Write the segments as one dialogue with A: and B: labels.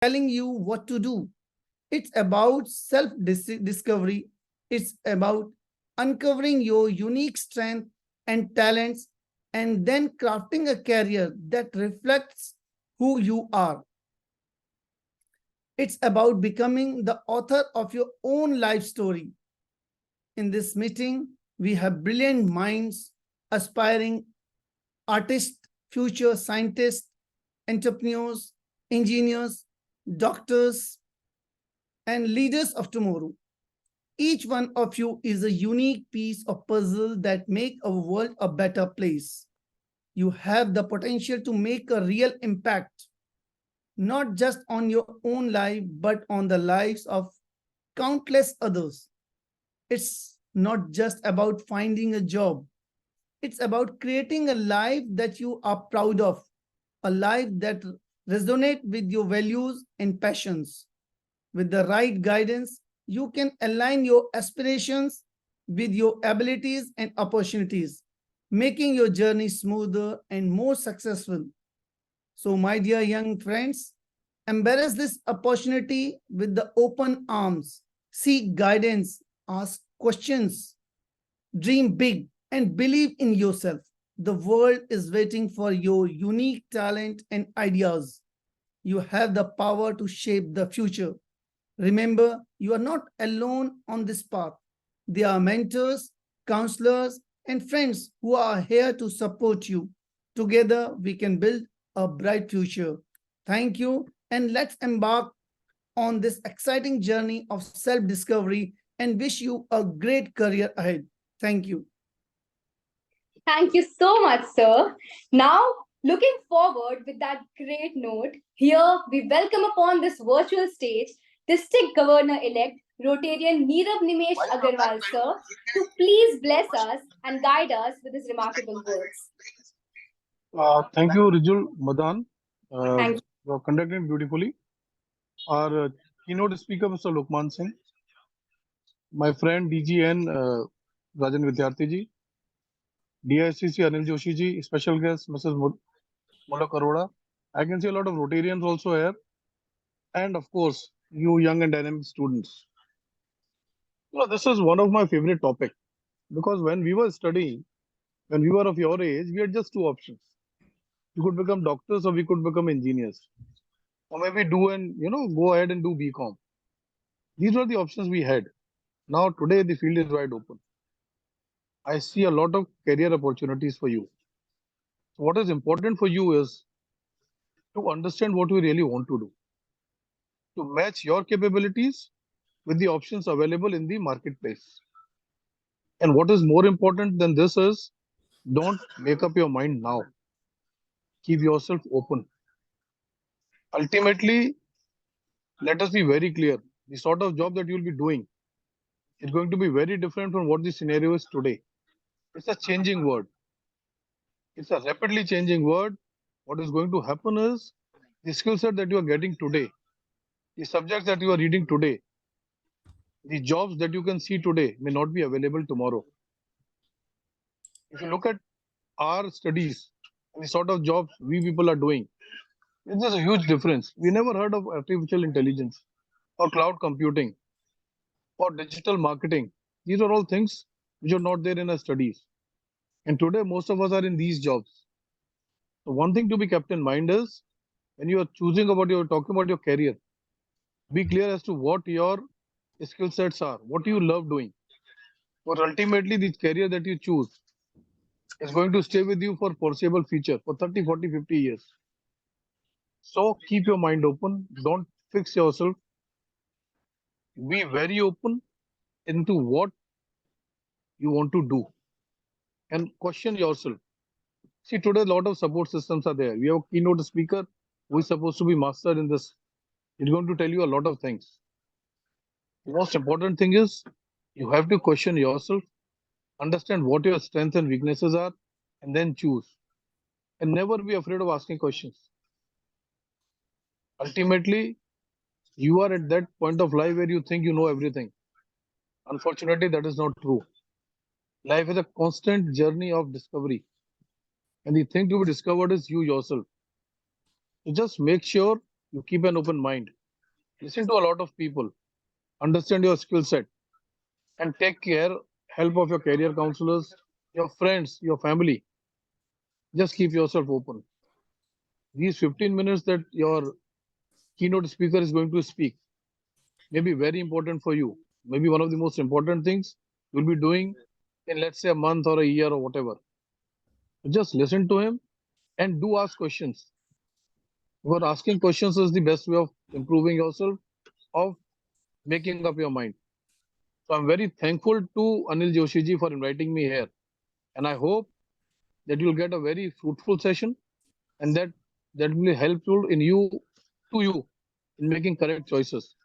A: telling you what to do. It's about self discovery. It's about uncovering your unique strength and talents and then crafting a career that reflects who you are. It's about becoming the author of your own life story. In this meeting, we have brilliant minds, aspiring artists, future scientists, entrepreneurs, engineers, doctors, and leaders of tomorrow. Each one of you is a unique piece of puzzle that make our world a better place. You have the potential to make a real impact, not just on your own life, but on the lives of countless others. It's not just about finding a job. It's about creating a life that you are proud of, a life that resonates with your values and passions. With the right guidance, you can align your aspirations with your abilities and opportunities, making your journey smoother and more successful. So, my dear young friends, embrace this opportunity with the open arms. Seek guidance, ask questions, dream big, and believe in yourself. The world is waiting for your unique talent and ideas. You have the power to shape the future. Remember, you are not alone on this path. There are mentors, counselors, and friends who are here to support you. Together, we can build a bright future. Thank you, and let's embark on this exciting journey of self discovery and wish you a great career ahead. Thank you.
B: Thank you so much, sir. Now, looking forward with that great note, here we welcome upon this virtual stage District Governor elect Rotarian Neerav Nimesh Agarwal, sir, to please bless us and guide us with his remarkable words.
C: Thank you, Rijul Madan.
B: Thank
C: You are conducted beautifully. Our keynote speaker, Mr. Lokman Singh, my friend DGN Rajan Vidyarthi ji, DICC Anil Joshi ji, special guest Mrs. Mulak Arora. I can see a lot of Rotarians also here, and of course, you young and dynamic students. This is one of my favorite topic because when we were studying, when we were of your age, we had just two options. We could become doctors or we could become engineers. Or maybe do and go ahead and do BCom. These were the options we had. Now today the field is wide open. I see a lot of career opportunities for you. So what is important for you is to understand what you really want to do, to match your capabilities with the options available in the marketplace. And what is more important than this is don't make up your mind now. Keep yourself open. Ultimately, let us be very clear. The sort of job that you'll be doing is going to be very different from what the scenario is today. It's a changing word. It's a rapidly changing word. What is going to happen is the skill set that you are getting today, the subjects that you are reading today, the jobs that you can see today may not be available tomorrow. If you look at our studies and the sort of jobs we people are doing, it's just a huge difference. We never heard of artificial intelligence or cloud computing or digital marketing. These are all things which are not there in our studies. And today, most of us are in these jobs. So one thing to be kept in mind is when you are talking about your career, be clear as to what your skill sets are, what you love doing. But ultimately, the career that you choose is going to stay with you for foreseeable future for 30, 40, 50 years. So keep your mind open. Don't fix yourself. Be very open into what you want to do and question yourself. See, today a lot of support systems are there. We have a keynote speaker who is supposed to be master in this. It's going to tell you a lot of things. The most important thing is you have to question yourself, understand what your strengths and weaknesses are, and then choose. And never be afraid of asking questions. Ultimately, you are at that point of life where you think you know everything. Unfortunately, that is not true. Life is a constant journey of discovery. And the thing to be discovered is you yourself. So just make sure you keep an open mind, listen to a lot of people, understand your skill set, and take help of your career counselors, your friends, your family. Just keep yourself open. These 15 minutes that your keynote speaker is going to speak may be very important for you. Maybe one of the most important things you'll be doing in, let's say, a month or a year or whatever. Just listen to him and do ask questions. Because asking questions is the best way of improving yourself, of making up your mind. So I'm very thankful to Anil Joshi ji for inviting me here. And I hope that you'll get a very fruitful session, and that will help you in making correct choices.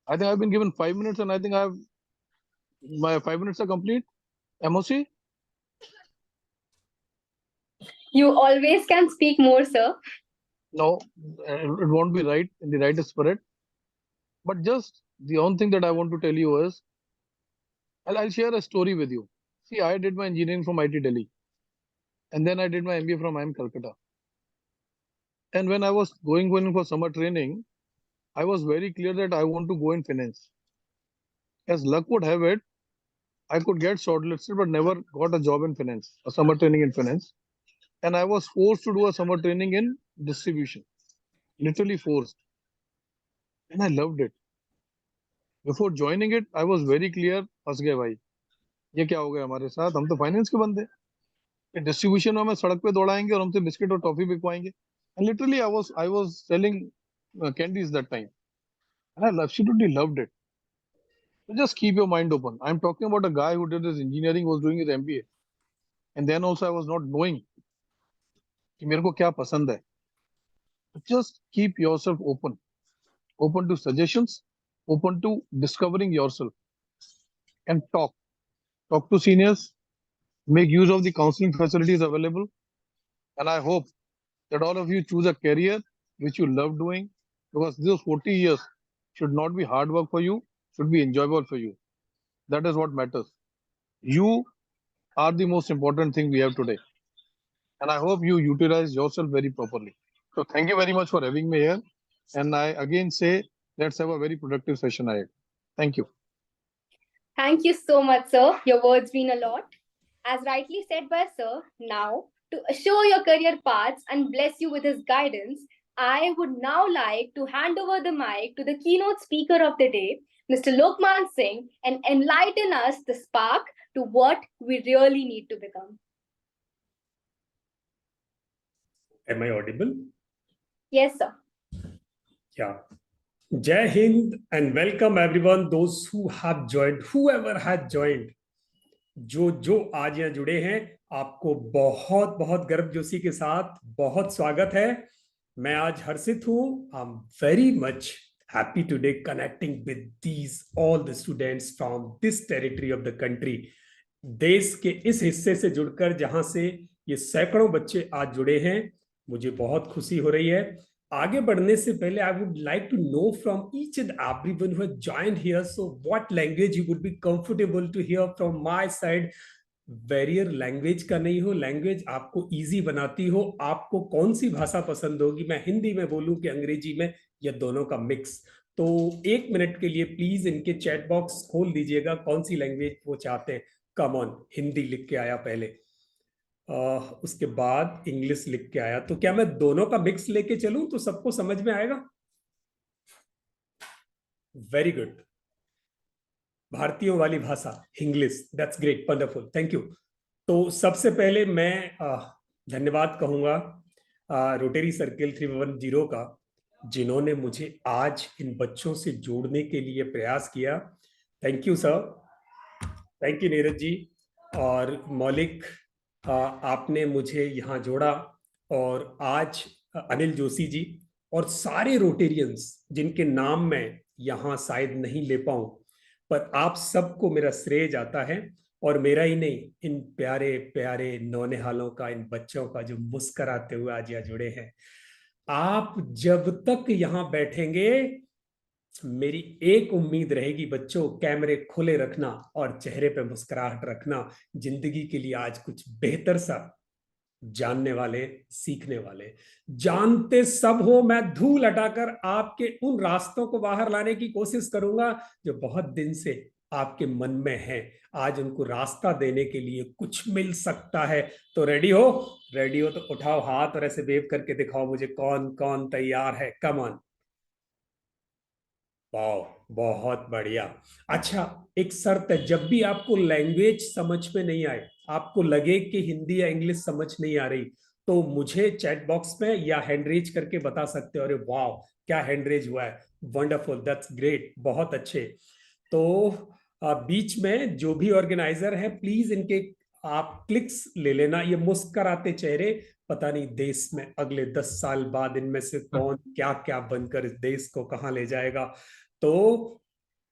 C: I think I've been given 5 minutes, and I think my 5 minutes are complete. MOC?
B: You always can speak more, sir.
C: No, it won't be right in the right spirit. But just the only thing that I want to tell you is, I'll share a story with you. See, I did my engineering from IIT Delhi, and then I did my MBA from IIM Calcutta. And when I was going for summer training, I was very clear that I want to go in finance. As luck would have it, I could get shortlisted, but never got a job in finance, a summer training in finance. And I was forced to do a summer training in distribution, literally forced. And I loved it. Before joining it, I was very clear, फंस गए भाई, ये क्या हो गया हमारे साथ, हम तो फाइनेंस के बंदे, डिस्ट्रीब्यूशन में हमें सड़क पे दौड़ाएंगे और हमसे बिस्किट और toffee बिकवाएंगे. And literally I was selling candies that time, and I absolutely loved it. So just keep your mind open. I'm talking about a guy who did his engineering, was doing his MBA, and then also I was not knowing कि मेरे को क्या पसंद है. Just keep yourself open to suggestions, open to discovering yourself, and talk to seniors, make use of the counseling facilities available. And I hope that all of you choose a career which you love doing, because those 40 years should not be hard work for you, should be enjoyable for you. That is what matters. You are the most important thing we have today. And I hope you utilize yourself very properly. So thank you very much for having me here. And I again say, let's have a very productive session ahead. Thank you.
B: Thank you so much, sir. Your words mean a lot. As rightly said by sir, now to assure your career paths and bless you with his guidance, I would now like to hand over the mic to the keynote speaker of the day, Mr. Lokman Singh, and enlighten us the spark to what we really need to become.
D: Am I audible?
B: Yes, sir.
D: Yeah. Jai Hind and welcome everyone, those who have joined, whoever has joined. जो आज यहाँ जुड़े हैं, आपको बहुत बहुत गर्मजोशी के साथ बहुत स्वागत है. मैं आज हर्षित हूँ. I'm very much happy today connecting with all the students from this territory of the country. देश के इस हिस्से से जुड़कर जहां से ये सैकड़ों बच्चे आज जुड़े हैं, मुझे बहुत खुशी हो रही है. आगे बढ़ने से पहले I would like to know from each and everyone who has joined here, so what language you would be comfortable to hear from my side. Barrier language का नहीं हो, लैंग्वेज आपको इजी बनाती हो. आपको कौन सी भाषा पसंद होगी, मैं हिंदी में बोलूं कि अंग्रेजी में, या दोनों का मिक्स. तो 1 मिनट के लिए प्लीज इनके चैट बॉक्स खोल दीजिएगा, कौन सी लैंग्वेज वो चाहते हैं. कम ऑन, हिंदी लिख के आया पहले, उसके बाद इंग्लिश लिख के आया. तो क्या मैं दोनों का मिक्स लेके चलूं तो सबको समझ में आएगा? Very good. भारतीयों वाली भाषा English, that's great, wonderful, thank you. तो सबसे पहले मैं धन्यवाद कहूंगा रोटरी सर्किल 310 का, जिन्होंने मुझे आज इन बच्चों से जोड़ने के लिए प्रयास किया. Thank you sir, thank you Neeraj ji और मौलिक, आपने मुझे यहाँ जोड़ा. और आज अनिल जोशी जी और सारे रोटेरियंस जिनके नाम मैं यहाँ शायद नहीं ले पाऊं, पर आप सबको मेरा श्रेय जाता है. और मेरा ही नहीं, इन प्यारे प्यारे नौनिहालों का, इन बच्चों का जो मुस्कुराते हुए आज यहाँ जुड़े हैं. आप जब तक यहाँ बैठेंगे, मेरी एक उम्मीद रहेगी बच्चों, कैमरे खुले रखना और चेहरे पे मुस्कुराहट रखना. जिंदगी के लिए आज कुछ बेहतर सा जानने वाले, सीखने वाले। जानते सब हो, मैं धूल हटाकर आपके उन रास्तों को बाहर लाने की कोशिश करूंगा जो बहुत दिन से आपके मन में है। आज उनको रास्ता देने के लिए कुछ मिल सकता है। तो रेडी हो? रेडी हो तो उठाओ हाथ और ऐसे वेव करके दिखाओ मुझे कौन कौन तैयार है। Come on. वाह, बहुत बढ़िया। अच्छा, एक शर्त है, जब भी आपको लैंग्वेज समझ में नहीं आए, आपको लगे कि हिंदी या इंग्लिश समझ नहीं आ रही, तो मुझे चैट बॉक्स में या हैंड रेज करके बता सकते हो। अरे वाह, क्या हैंड रेज हुआ है, वंडरफुल, दैट्स ग्रेट, बहुत अच्छे। तो बीच में जो भी ऑर्गेनाइजर है, प्लीज इनके आप क्लिक्स ले लेना। ये मुस्कुराते चेहरे, पता नहीं देश में अगले 10 साल बाद इनमें से कौन क्या क्या बनकर इस देश को कहां ले जाएगा। तो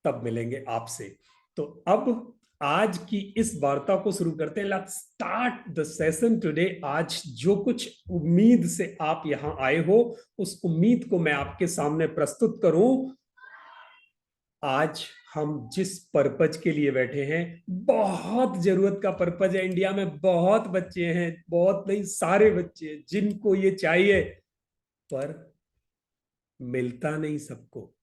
D: तब मिलेंगे आपसे। तो अब आज की इस वार्ता को शुरू करते हैं। Let's start the session today. आज जो कुछ उम्मीद से आप यहां आए हो, उस उम्मीद को मैं आपके सामने प्रस्तुत करूं। आज हम जिस पर्पज के लिए बैठे हैं, बहुत जरूरत का पर्पज है। इंडिया में बहुत बच्चे हैं, बहुत नहीं सारे बच्चे हैं जिनको ये चाहिए, पर मिलता नहीं सबको।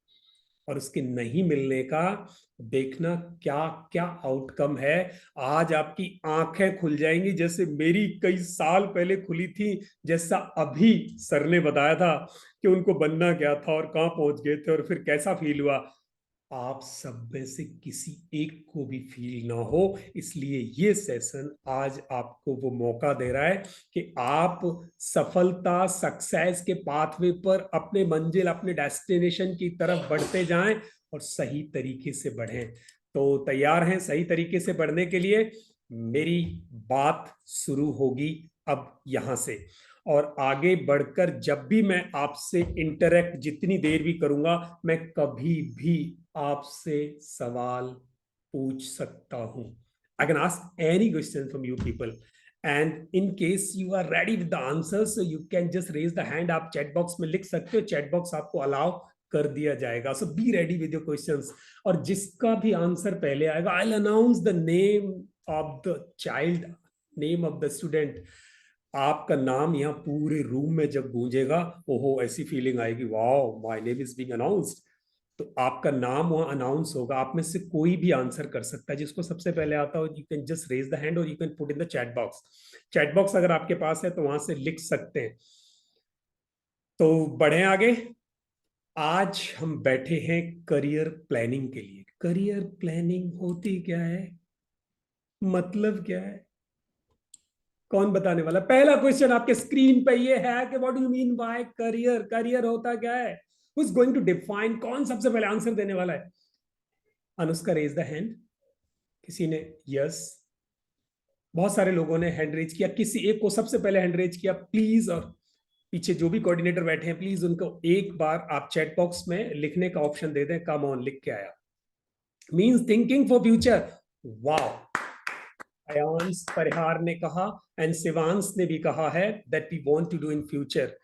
D: और उसके नहीं मिलने का देखना क्या क्या आउटकम है। आज आपकी आंखें खुल जाएंगी, जैसे मेरी कई साल पहले खुली थी। जैसा अभी सर ने बताया था कि उनको बनना क्या था और कहां पहुंच गए थे और फिर कैसा फील हुआ। आप सब में से किसी एक को भी फील ना हो, इसलिए ये सेशन आज आपको वो मौका दे रहा है कि आप सफलता, सक्सेस के पाथवे पर अपने मंजिल, अपने डेस्टिनेशन की तरफ बढ़ते जाएं और सही तरीके से बढ़ें। तो तैयार हैं सही तरीके से बढ़ने के लिए? मेरी बात शुरू होगी अब यहां से, और आगे बढ़कर जब भी मैं आपसे इंटरेक्ट जितनी देर भी करूंगा, मैं कभी भी आपसे सवाल पूछ सकता हूं। I can ask any question from you people, and in case you are ready with the answers, you can just raise the hand. आप चैट बॉक्स में लिख सकते हो, चैट बॉक्स आपको अलाउ कर दिया जाएगा। So be ready with your questions. और जिसका भी आंसर पहले आएगा, I will announce the name of the child, name of the student. आपका नाम यहाँ पूरे रूम में जब गूंजेगा, ओहो, ऐसी फीलिंग आएगी, wow my name is being announced. तो आपका नाम वहां अनाउंस होगा। आप में से कोई भी आंसर कर सकता है, जिसको सबसे पहले आता हो, you can just raise the hand और you can put in the chat box. Chat box अगर आपके पास है तो वहां से लिख सकते हैं। तो बढ़े आगे। आज हम बैठे हैं करियर प्लानिंग के लिए। करियर प्लानिंग होती क्या है, मतलब क्या है, कौन बताने वाला? पहला क्वेश्चन आपके स्क्रीन पे ये है कि what do you mean by career? Career होता क्या है? Who is going to define? कौन सबसे पहले आंसर देने वाला है? Anushka, raise the hand. किसी ने यस? बहुत सारे लोगों ने हैंड रेज किया। किसी एक को सबसे पहले हैंड रेज किया प्लीज, और पीछे जो भी कोऑर्डिनेटर बैठे हैं प्लीज उनको एक बार आप चैट बॉक्स में लिखने का ऑप्शन दे दें। कम ऑन, लिख के आया। Means thinking for future. Wow, Ayansh Parihar ने कहा एंड शिवांश ने भी कहा है that we want to do in future.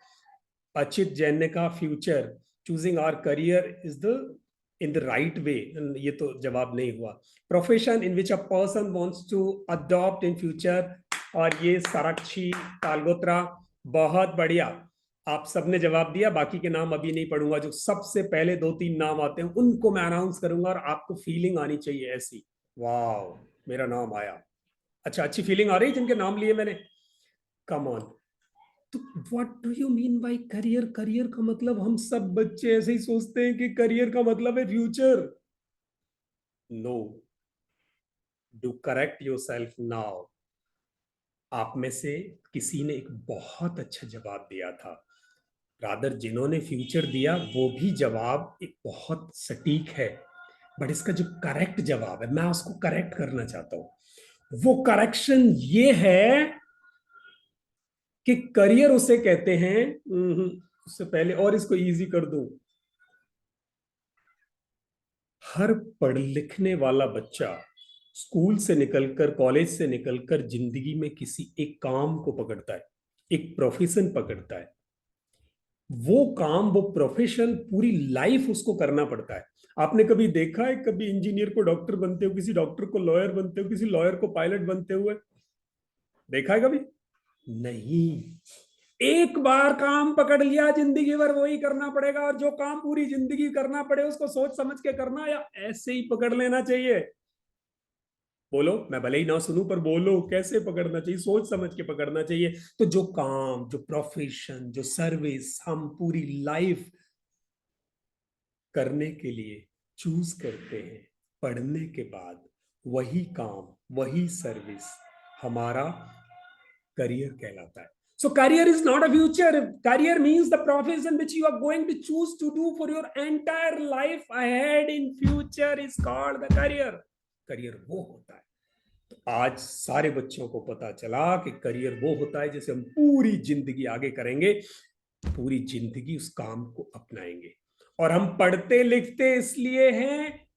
D: Achit Jain ने कहा future, choosing our career is the in the right way. ये तो जवाब नहीं हुआ। Profession in which a person wants to adopt in future, और ये साराक्षी तालगोत्रा, बहुत बढ़िया, आप सबने जवाब दिया। बाकी के नाम अभी नहीं पढ़ूंगा, जो सबसे पहले 2-3 नाम आते हैं उनको मैं अनाउंस करूंगा और आपको फीलिंग आनी चाहिए ऐसी, वाओ मेरा नाम आया। अच्छा, अच्छी फीलिंग आ रही है जिनके नाम लिए मैंने? Come on. तो what do you mean by career? Career का मतलब, हम सब बच्चे ऐसे ही सोचते हैं कि करियर का मतलब है future. No, do correct yourself now. आप में से किसी ने एक बहुत अच्छा जवाब दिया था, रादर जिन्होंने फ्यूचर दिया वो भी जवाब एक बहुत सटीक है, बट इसका जो करेक्ट जवाब है मैं उसको करेक्ट करना चाहता हूं। वो करेक्शन ये है कि करियर उसे कहते हैं, उससे पहले और इसको इजी कर दूं, हर पढ़ लिखने वाला बच्चा स्कूल से निकलकर, कॉलेज से निकलकर जिंदगी में किसी एक काम को पकड़ता है, एक प्रोफेशन पकड़ता है। वो काम, वो प्रोफेशन पूरी लाइफ उसको करना पड़ता है। आपने कभी देखा है, कभी इंजीनियर को डॉक्टर बनते हो, किसी डॉक्टर को लॉयर बनते हो, किसी लॉयर को पायलट बनते हुए देखा है कभी? नहीं, एक बार काम पकड़ लिया जिंदगी भर वही करना पड़ेगा, और जो काम पूरी जिंदगी करना पड़े उसको सोच समझ के करना, या ऐसे ही पकड़ लेना चाहिए? बोलो, मैं भले ही ना सुनूं पर बोलो, कैसे पकड़ना चाहिए? सोच समझ के पकड़ना चाहिए। तो जो काम, जो प्रोफेशन, जो सर्विस हम पूरी लाइफ करने के लिए चूज करते हैं, पढ़ने के बाद वही काम, वही सर्विस हमारा करियर कहलाता है। So career is not a future. Career means the profession which you are going to choose to do for your entire life ahead in future is called the career. Career वो होता है। तो आज सारे बच्चों को पता चला कि करियर वो होता है जिसे हम पूरी जिंदगी आगे करेंगे, पूरी जिंदगी उस काम को अपनाएंगे। और हम पढ़ते लिखते इसलिए हैं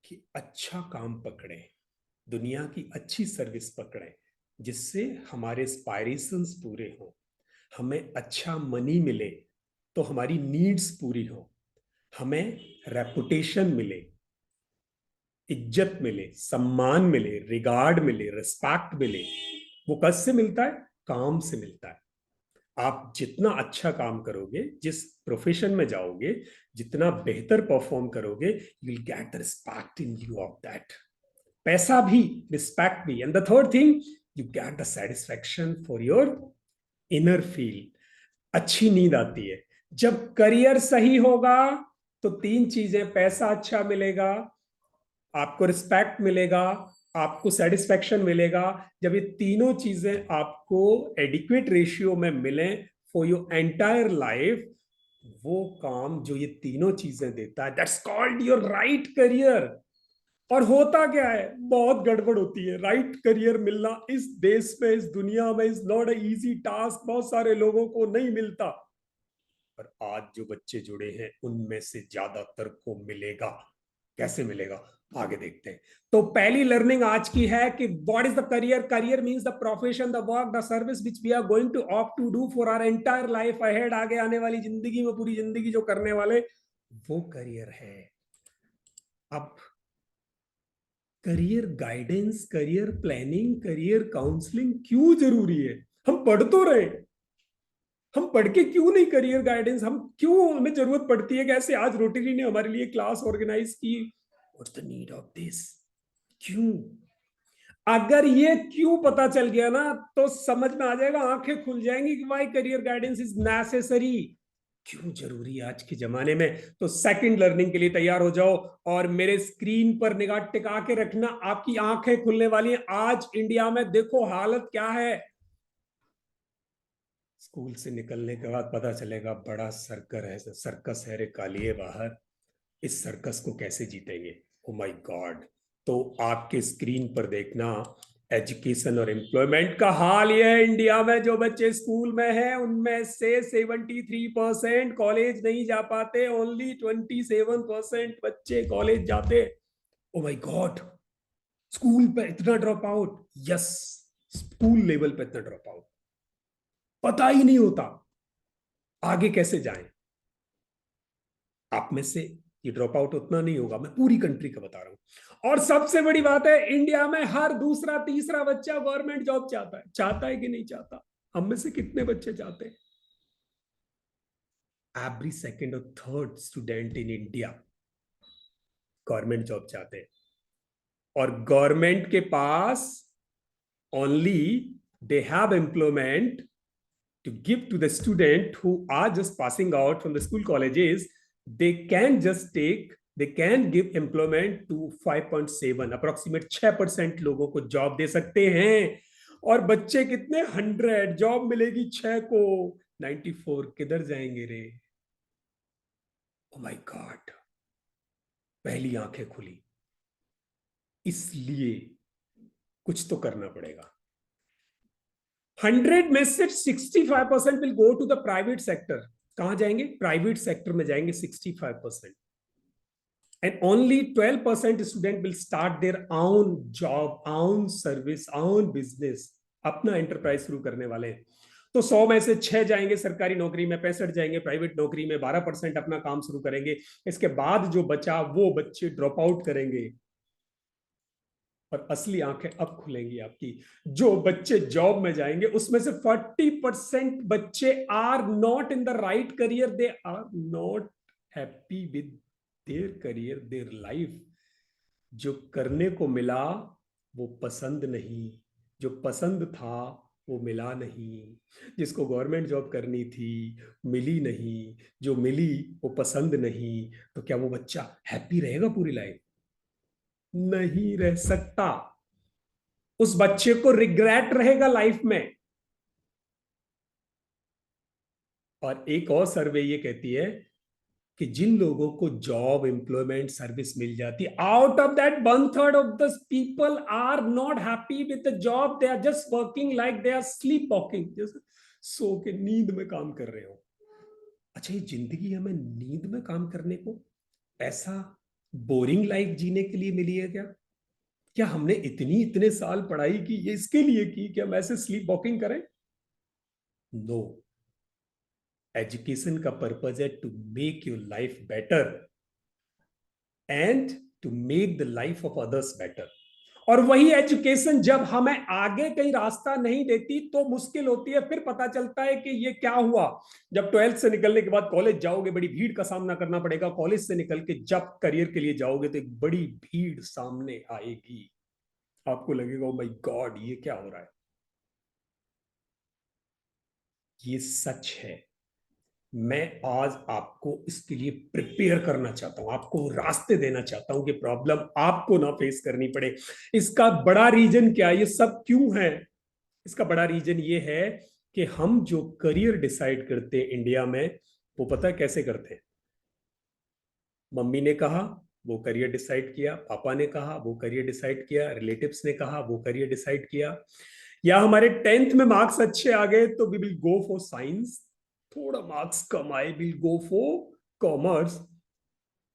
D: कि अच्छा काम पकड़े, दुनिया की अच्छी सर्विस पकड़े, जिससे हमारे एस्पायरेशंस पूरे हों, हमें अच्छा मनी मिले तो हमारी नीड्स पूरी हो, हमें रेपुटेशन मिले, इज्जत मिले, सम्मान मिले, रिगार्ड मिले, रिस्पेक्ट मिले। वो किससे मिलता है? काम से मिलता है। आप जितना अच्छा काम करोगे, जिस प्रोफेशन में जाओगे, जितना बेहतर परफॉर्म करोगे, you will get the respect in you of that. पैसा भी, रिस्पेक्ट भी, and the third thing, you get the satisfaction for your inner feel. अच्छी नींद आती है जब करियर सही होगा। तो तीन चीजें, पैसा अच्छा मिलेगा, आपको रिस्पेक्ट मिलेगा, आपको सेटिस्फैक्शन मिलेगा। जब ये तीनों चीजें आपको एडिक्वेट रेशियो में मिले फॉर योर एंटायर लाइफ, वो काम जो ये तीनों चीजें देता है, that's called your right career. और होता क्या है, बहुत गड़बड़ होती है। राइट करियर मिलना इस देश में, इस दुनिया में is not a easy task, बहुत सारे लोगों को नहीं मिलता। पर आज जो बच्चे जुड़े हैं उनमें से ज्यादातर को मिलेगा। कैसे मिलेगा, आगे देखते हैं। तो पहली लर्निंग आज की है कि what is the career. Career means the profession, the work, the service which we are going to opt to do for our entire life ahead. आगे आने वाली जिंदगी में, पूरी जिंदगी जो करने वाले, वो करियर है। अब career guidance, career planning, career counselling क्यों जरूरी है? हम पढ़ तो रहे, हम पढ़ के क्यों नहीं करियर गाइडेंस? हम क्यों, हमें जरूरत पड़ती है? कैसे आज रोटरी ने हमारे लिए क्लास ऑर्गेनाइज की, what's the need of this, क्यों? अगर ये क्यों पता चल गया ना, तो समझ में आ जाएगा, आंखें खुल जाएंगी कि why career guidance is necessary, क्यों जरूरी है आज के जमाने में। तो सेकंड लर्निंग के लिए तैयार हो जाओ, और मेरे स्क्रीन पर निगाह टिका के रखना, आपकी आंखें खुलने वाली हैं। आज इंडिया में देखो हालत क्या है। स्कूल से निकलने के बाद पता चलेगा बड़ा सर्कस है रे कालिए बाहर, इस सर्कस को कैसे जीतेंगे? ओ माय गॉड। तो आपके स्क्रीन पर देखना एजुकेशन और एम्प्लॉयमेंट का हाल ये है इंडिया में। जो बच्चे स्कूल में हैं उनमें से 73% कॉलेज नहीं जा पाते, ओनली 27% बच्चे कॉलेज जाते। ओ माय गॉड, स्कूल पे इतना drop out. Yes, school level पे इतना ड्रॉप आउट, पता ही नहीं होता आगे कैसे जाएं। आप में से ये ड्रॉप आउट उतना नहीं होगा, मैं पूरी कंट्री का बता रहा हूं। और सबसे बड़ी बात है, इंडिया में हर दूसरा तीसरा बच्चा गवर्नमेंट जॉब चाहता है। चाहता है कि नहीं चाहता? हम में से कितने बच्चे चाहते हैं? एवरी सेकेंड और third student in India government job चाहते हैं। और गवर्नमेंट के पास only they have employment to give to the student who are just passing out from the school colleges. They can give employment to 5.7, approximate 6% लोगों को job दे सकते हैं। और बच्चे कितने? 100 जॉब मिलेगी 6 को, 94 किधर जाएंगे रे? ओ माय गॉड, पहली आंखें खुली। इसलिए कुछ तो करना पड़ेगा। 100 में से 65% will go to the private sector. कहां जाएंगे? प्राइवेट सेक्टर में जाएंगे 65%। And only 12% student will start their own job, own service, own business, अपना एंटरप्राइज शुरू करने वाले हैं। तो 100 में से 6 जाएंगे सरकारी नौकरी में, 65 जाएंगे प्राइवेट नौकरी में, 12% अपना काम शुरू करेंगे। इसके बाद जो बचा वो बच्चे ड्रॉप आउट करेंगे। और असली आंखें अब खुलेंगी आपकी। जो बच्चे जॉब में जाएंगे उसमें से 40% बच्चे are not in the right career, they are not happy with their career, their life. जो करने को मिला वो पसंद नहीं, जो पसंद था वो मिला नहीं, जिसको गवर्नमेंट जॉब करनी थी मिली नहीं, जो मिली वो पसंद नहीं, तो क्या वो बच्चा हैप्पी रहेगा पूरी लाइफ? नहीं रह सकता। उस बच्चे को रिग्रेट रहेगा लाइफ में। और एक और सर्वे ये कहती है कि जिन लोगों को जॉब, एम्प्लॉयमेंट, सर्विस मिल जाती है, out of that 1/3 of the people are not happy with the job, they are just working like they are sleep walking, जैसे सो के नींद में काम कर रहे हो। अच्छा, ये जिंदगी हमें नींद में काम करने को, ऐसा बोरिंग लाइफ जीने के लिए मिली है क्या? क्या हमने इतने साल पढ़ाई की ये इसके लिए की कि हम ऐसे स्लीप वॉकिंग करें? नो। एजुकेशन का पर्पज है to make your life better and to make the life of others better. और वही एजुकेशन जब हमें आगे कहीं रास्ता नहीं देती तो मुश्किल होती है। फिर पता चलता है कि ये क्या हुआ। जब 12th से निकलने के बाद कॉलेज जाओगे, बड़ी भीड़ का सामना करना पड़ेगा। कॉलेज से निकल के जब करियर के लिए जाओगे तो एक बड़ी भीड़ सामने आएगी। आपको लगेगा ओ माय गॉड, ये क्या हो रहा है। ये सच है। मैं आज आपको इसके लिए प्रिपेयर करना चाहता हूं, आपको रास्ते देना चाहता हूं कि प्रॉब्लम आपको ना फेस करनी पड़े। इसका बड़ा रीजन क्या है, ये सब क्यों है? इसका बड़ा रीजन ये है कि हम जो करियर डिसाइड करते हैं इंडिया में, वो पता है कैसे करते हैं? मम्मी ने कहा वो करियर डिसाइड किया, पापा ने कहा वो करियर डिसाइड किया, रिलेटिव्स ने कहा वो करियर डिसाइड किया, या हमारे 10th में मार्क्स अच्छे आ गए तो we will go for science, थोड़ा मार्क्स कम आए विल गो फॉर कॉमर्स,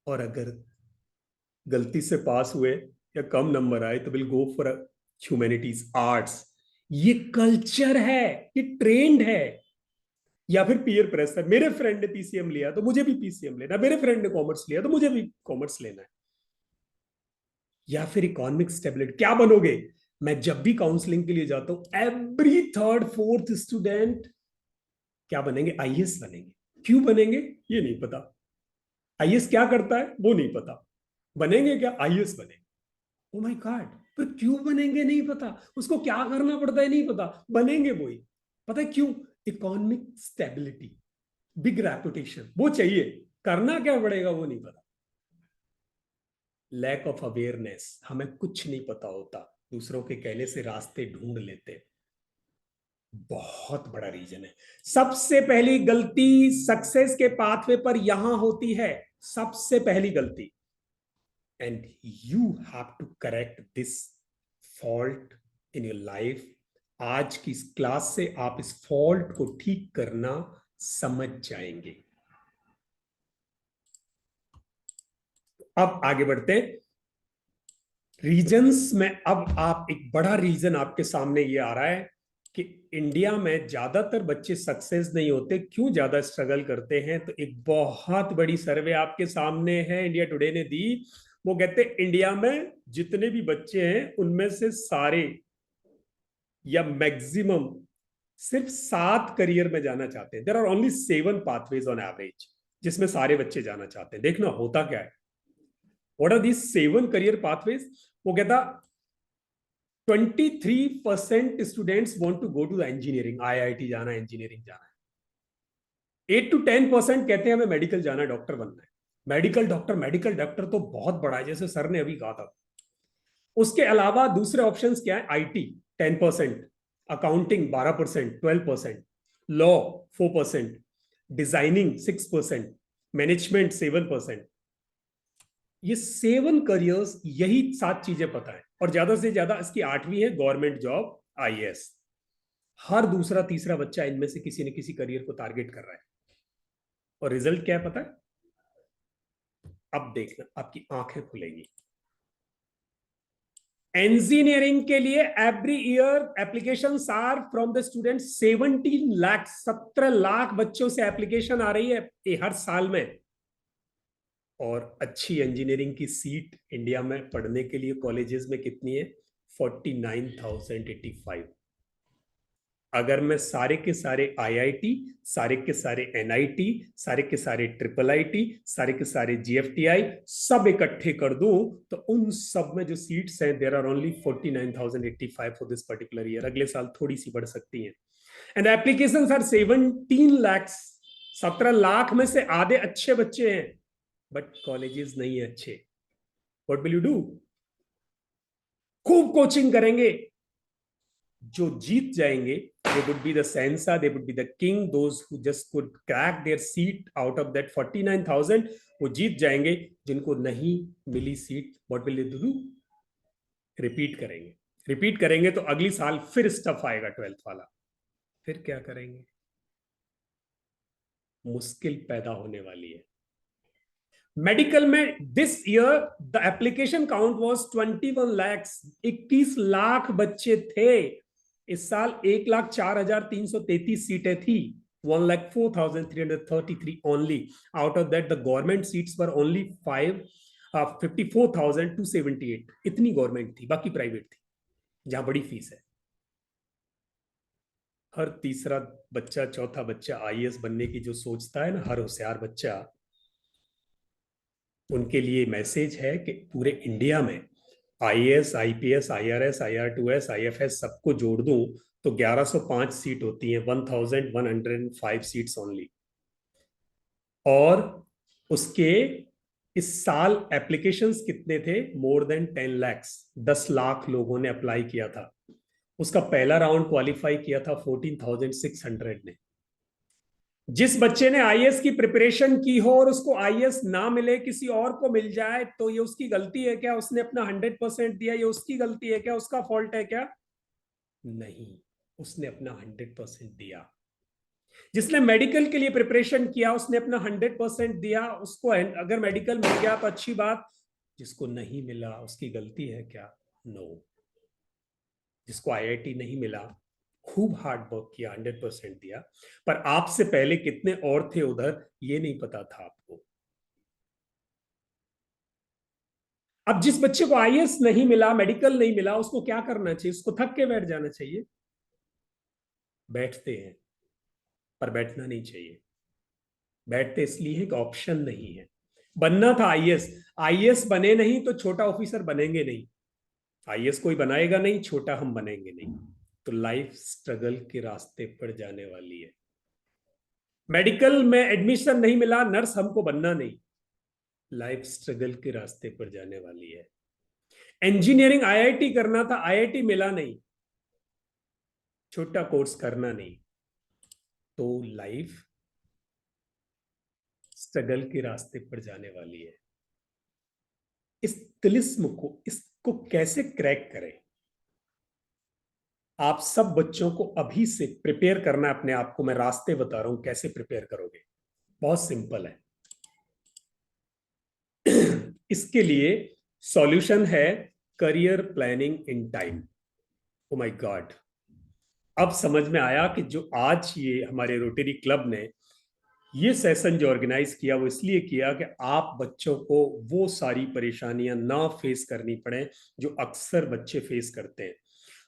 D: और अगर गलती से पास हुए या कम नंबर आए तो will go for humanities, arts. ये कल्चर है, ये ट्रेंड है। या फिर पीयर प्रेशर, मेरे फ्रेंड ने पीसीएम लिया तो मुझे भी पीसीएम लेना, मेरे फ्रेंड ने कॉमर्स लिया तो मुझे भी कॉमर्स लेना है। या फिर इकोनॉमिक स्टेबिलिटी, क्या बनोगे? मैं जब भी काउंसलिंग के लिए जाता हूं, एवरी 3rd 4th स्टूडेंट क्या बनेंगे? आईएएस बनेंगे। क्यों बनेंगे ये नहीं पता। आईएएस क्या करता है वो नहीं पता। बनेंगे क्या? आईएएस बनेंगे। ओ माय गॉड, पर क्यों बनेंगे नहीं पता। उसको क्या करना पड़ता है नहीं पता, बनेंगे वही। पता है क्यों? इकोनॉमिक स्टेबिलिटी, बिग रेपुटेशन वो चाहिए, करना क्या पड़ेगा वो नहीं पता। लैक ऑफ अवेयरनेस, हमें कुछ नहीं पता होता, दूसरों के कहने से रास्ते ढूंढ लेते, बहुत बड़ा रीजन है। सबसे पहली गलती सक्सेस के पाथवे पर यहां होती है, सबसे पहली गलती। And you have to correct this fault in your life. आज की इस क्लास से आप इस फॉल्ट को ठीक करना समझ जाएंगे। अब आगे बढ़ते हैं रीजंस में। अब आप एक बड़ा रीजन आपके सामने ये आ रहा है कि इंडिया में ज्यादातर बच्चे सक्सेस नहीं होते। क्यों ज्यादा स्ट्रगल करते हैं? तो एक बहुत बड़ी सर्वे आपके सामने है, इंडिया टुडे ने दी। वो कहते हैं इंडिया में जितने भी बच्चे हैं उनमें से सारे या मैक्सिमम सिर्फ 7 करियर में जाना चाहते हैं। There are only 7 pathways on average जिसमें सारे बच्चे जाना चाहते हैं। देखना होता क्या है। What are these 7 career pathways? वो कहता 23% students want to go to the engineering, IIT जाना है, इंजीनियरिंग जाना है। 8 to 10% कहते हैं हमें मेडिकल जाना है, डॉक्टर बनना है। मेडिकल डॉक्टर तो बहुत बड़ा है, जैसे सर ने अभी कहा था। उसके अलावा दूसरे ऑप्शंस क्या है? IT 10%, accounting 12%, 12%, law 4%, designing 6%, management 7%। ये 7 करियर्स, यही 7 चीजें पता है। और ज्यादा से ज्यादा इसकी 8वीं है गवर्नमेंट जॉब, आईएएस। हर दूसरा तीसरा बच्चा इनमें से किसी न किसी करियर को टारगेट कर रहा है। और रिजल्ट क्या है पता है? अब देखना, आपकी आंखें खुलेगी। इंजीनियरिंग के लिए every year application are from the student 17 lakh, 17 lakh बच्चों से एप्लीकेशन आ रही है हर साल में। और अच्छी इंजीनियरिंग की सीट इंडिया में पढ़ने के लिए कॉलेजेस में कितनी है? 49,085। अगर मैं सारे के सारे IIT, सारे के सारे NIT, सारे के सारे IIIT, सारे के सारे GFTI सब इकट्ठे कर दूं तो उन सब में जो सीट्स हैं there are only 49,085 for this particular year. अगले साल थोड़ी सी बढ़ सकती हैं। And applications are 17 lakhs। 17 lakh में से आधे अच्छे बच्चे हैं, बट कॉलेजेस नहीं है अच्छे। What will you do? खूब कोचिंग करेंगे। जो जीत जाएंगे, they would be the Sensa, they would be the king, those who just could crack their seat out of that 49,000, वो जीत जाएंगे। जिनको नहीं मिली seat, what will they do? Repeat करेंगे। रिपीट करेंगे तो अगली साल फिर स्टफ आएगा 12th वाला। फिर क्या करेंगे? मुश्किल पैदा होने वाली है। मेडिकल में this year the application count was 21 lakhs। 21 lakh बच्चे थे। इस साल 1,04,333 सीटें थी। 1,04,333 only. Out of that, the government seats were only 54,278। इतनी गवर्नमेंट थी, बाकी प्राइवेट थी, जहां बड़ी फीस है। हर तीसरा बच्चा, चौथा बच्चा IAS बनने की जो सोचता है ना, हर होशियार बच्चा, उनके लिए मैसेज है कि पूरे इंडिया में IAS, IPS, IRS, IR2S, IFS सबको जोड़ दूं तो 1105 सीट होती हैं। 1105 सीट्स ओनली। और उसके इस साल एप्लीकेशंस कितने थे? More than 10 lakhs। 10 लाख लोगों ने अप्लाई किया था। उसका पहला राउंड क्वालिफाई किया था 14,600 ने। जिस बच्चे ने IAS की प्रिपरेशन की हो और उसको IAS ना मिले, किसी और को मिल जाए, तो ये उसकी गलती है क्या? उसने अपना 100% दिया, ये उसकी गलती है क्या? उसका फॉल्ट है क्या? नहीं, उसने अपना 100% दिया। जिसने मेडिकल के लिए प्रिपरेशन किया, उसने अपना 100% दिया, उसको अगर मेडिकल मिल गया तो अच्छी बात। जिसको नहीं मिला, उसकी गलती है क्या? नो। जिसको IIT नहीं मिला, खूब हार्ड वर्क किया, 100% दिया, पर आपसे पहले कितने और थे उधर, ये नहीं पता था आपको। अब जिस बच्चे को IAS नहीं मिला, मेडिकल नहीं मिला, उसको क्या करना चाहिए? उसको थक के बैठ जाना चाहिए? बैठते हैं, पर बैठना नहीं चाहिए। बैठते इसलिए है कि ऑप्शन नहीं है। बनना था IAS बने नहीं तो छोटा ऑफिसर बनेंगे नहीं। IAS कोई बनाएगा नहीं, छोटा हम बनेंगे नहीं, तो लाइफ स्ट्रगल के रास्ते पर जाने वाली है। मेडिकल में एडमिशन नहीं मिला, नर्स हमको बनना नहीं, लाइफ स्ट्रगल के रास्ते पर जाने वाली है। इंजीनियरिंग IIT करना था, IIT मिला नहीं, छोटा कोर्स करना नहीं, तो लाइफ स्ट्रगल के रास्ते पर जाने वाली है। इस तिलिस्म को, इसको कैसे क्रैक करें? आप सब बच्चों को अभी से प्रिपेयर करना है अपने आप को। मैं रास्ते बता रहा हूं कैसे प्रिपेयर करोगे। बहुत सिंपल है। इसके लिए सॉल्यूशन है career planning in time. O my God, अब समझ में आया कि जो आज ये हमारे रोटरी क्लब ने ये सेशन जो ऑर्गेनाइज किया, वो इसलिए किया कि आप बच्चों को वो सारी परेशानियां ना फेस करनी पड़े जो अक्सर बच्चे फेस करते हैं।